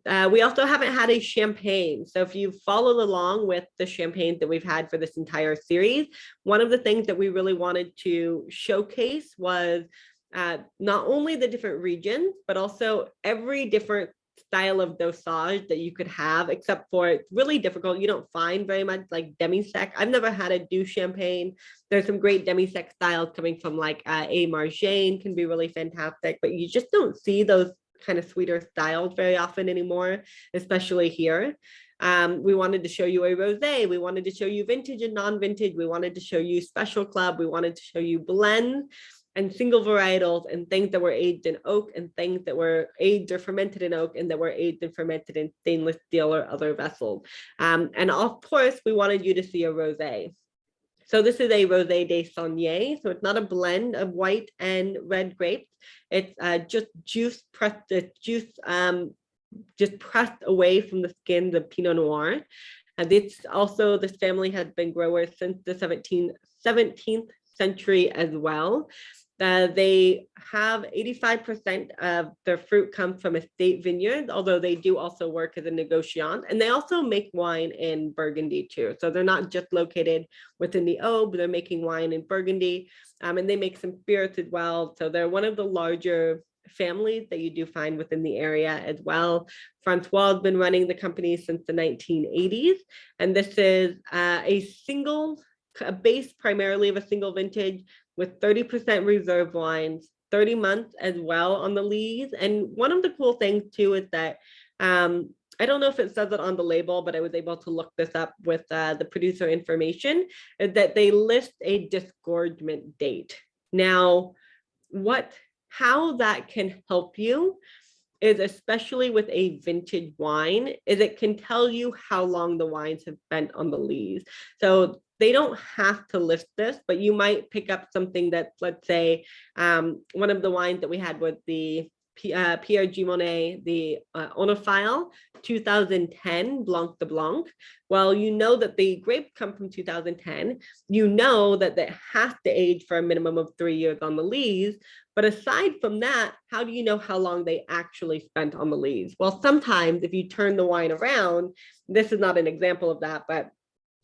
We also haven't had a champagne. So if you followed along with the champagnes that we've had for this entire series, one of the things that we really wanted to showcase was not only the different regions, but also every different style of dosage that you could have, except for it's really difficult. You don't find very much like demi-sec. I've never had a do champagne. There's some great demi-sec styles coming from like A Margane can be really fantastic, but you just don't see those kind of sweeter styles very often anymore, especially here. We wanted to show you a rosé. We wanted to show you vintage and non-vintage. We wanted to show you special club. We wanted to show you blends and single varietals and things that were aged in oak and things that were aged or fermented in oak and that were aged and fermented in stainless steel or other vessels. And of course, we wanted you to see a rosé. So this is a Rosé de Saunier. So it's not a blend of white and red grapes. It's just juice pressed, just pressed away from the skins of Pinot Noir. And it's also, this family has been growers since the 17th century as well. They have 85% of their fruit come from estate vineyards, although they do also work as a negociant. And they also make wine in Burgundy too. So they're not just located within the Aube, they're making wine in Burgundy. And they make some spirits as well. So they're one of the larger families that you do find within the area as well. Francois has been running the company since the 1980s. And this is a base primarily of a single vintage with 30% reserve wines, 30 months as well on the lees. And one of the cool things too is that, I don't know if it says it on the label, but I was able to look this up with the producer information, is that they list a disgorgement date. Now, how that can help you is, especially with a vintage wine, is it can tell you how long the wines have spent on the lees. So they don't have to list this, but you might pick up something that, let's say, one of the wines that we had was the Pierre Gimonet, the Onophile 2010 Blanc de Blanc. Well, you know that the grape come from 2010. You know that it has to age for a minimum of 3 years on the lees. But aside from that, how do you know how long they actually spent on the lees? Well, sometimes if you turn the wine around, this is not an example of that, but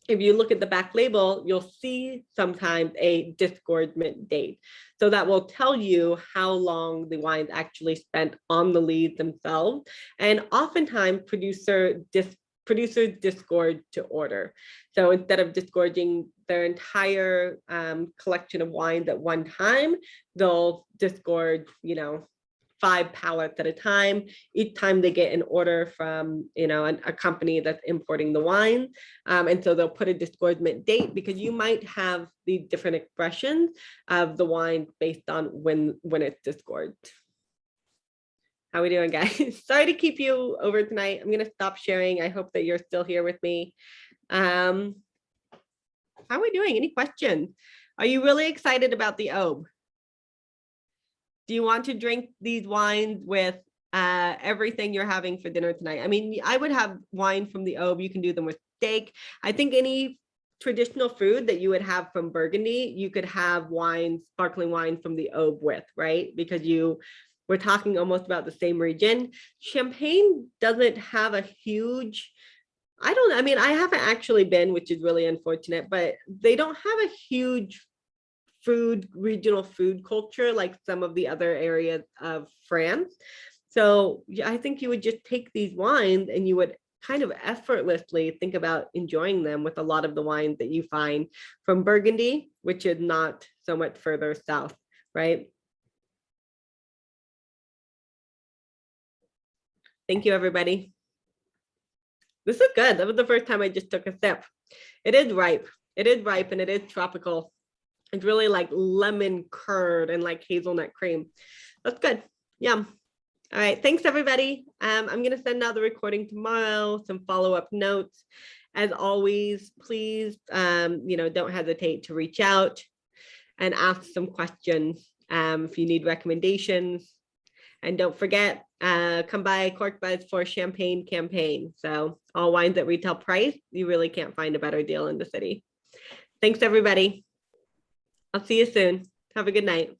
if you look at the back label, you'll see sometimes a disgorgement date. So that will tell you how long the wines actually spent on the leaves themselves. And oftentimes producers disgorge to order. So instead of disgorging their entire collection of wines at one time, they'll disgorge, 5 pallets at a time. Each time they get an order from, a company that's importing the wine. And so they'll put a disgorgement date because you might have the different expressions of the wine based on when it's disgorged. How are we doing, guys? Sorry to keep you over tonight. I'm going to stop sharing. I hope that you're still here with me. How are we doing? Any questions? Are you really excited about the Aube? Do you want to drink these wines with everything you're having for dinner tonight? I mean, I would have wine from the Aube. You can do them with steak. I think any traditional food that you would have from Burgundy, you could have wine, sparkling wine from the Aube with, right? Because we're talking almost about the same region. Champagne doesn't have a huge, I haven't actually been, which is really unfortunate, but they don't have a huge regional food culture like some of the other areas of France. So I think you would just take these wines and you would kind of effortlessly think about enjoying them with a lot of the wines that you find from Burgundy, which is not so much further south, right? Thank you, everybody. This is good. That was the first time I just took a sip. It is ripe. It is ripe and it is tropical. It's really like lemon curd and like hazelnut cream. That's good. Yum. All right. Thanks, everybody. I'm going to send out the recording tomorrow, some follow-up notes. As always, please, don't hesitate to reach out and ask some questions if you need recommendations. And don't forget, come by Corkbuzz for Champagne campaign. So all wines at retail price. You really can't find a better deal in the city. Thanks, everybody. I'll see you soon. Have a good night.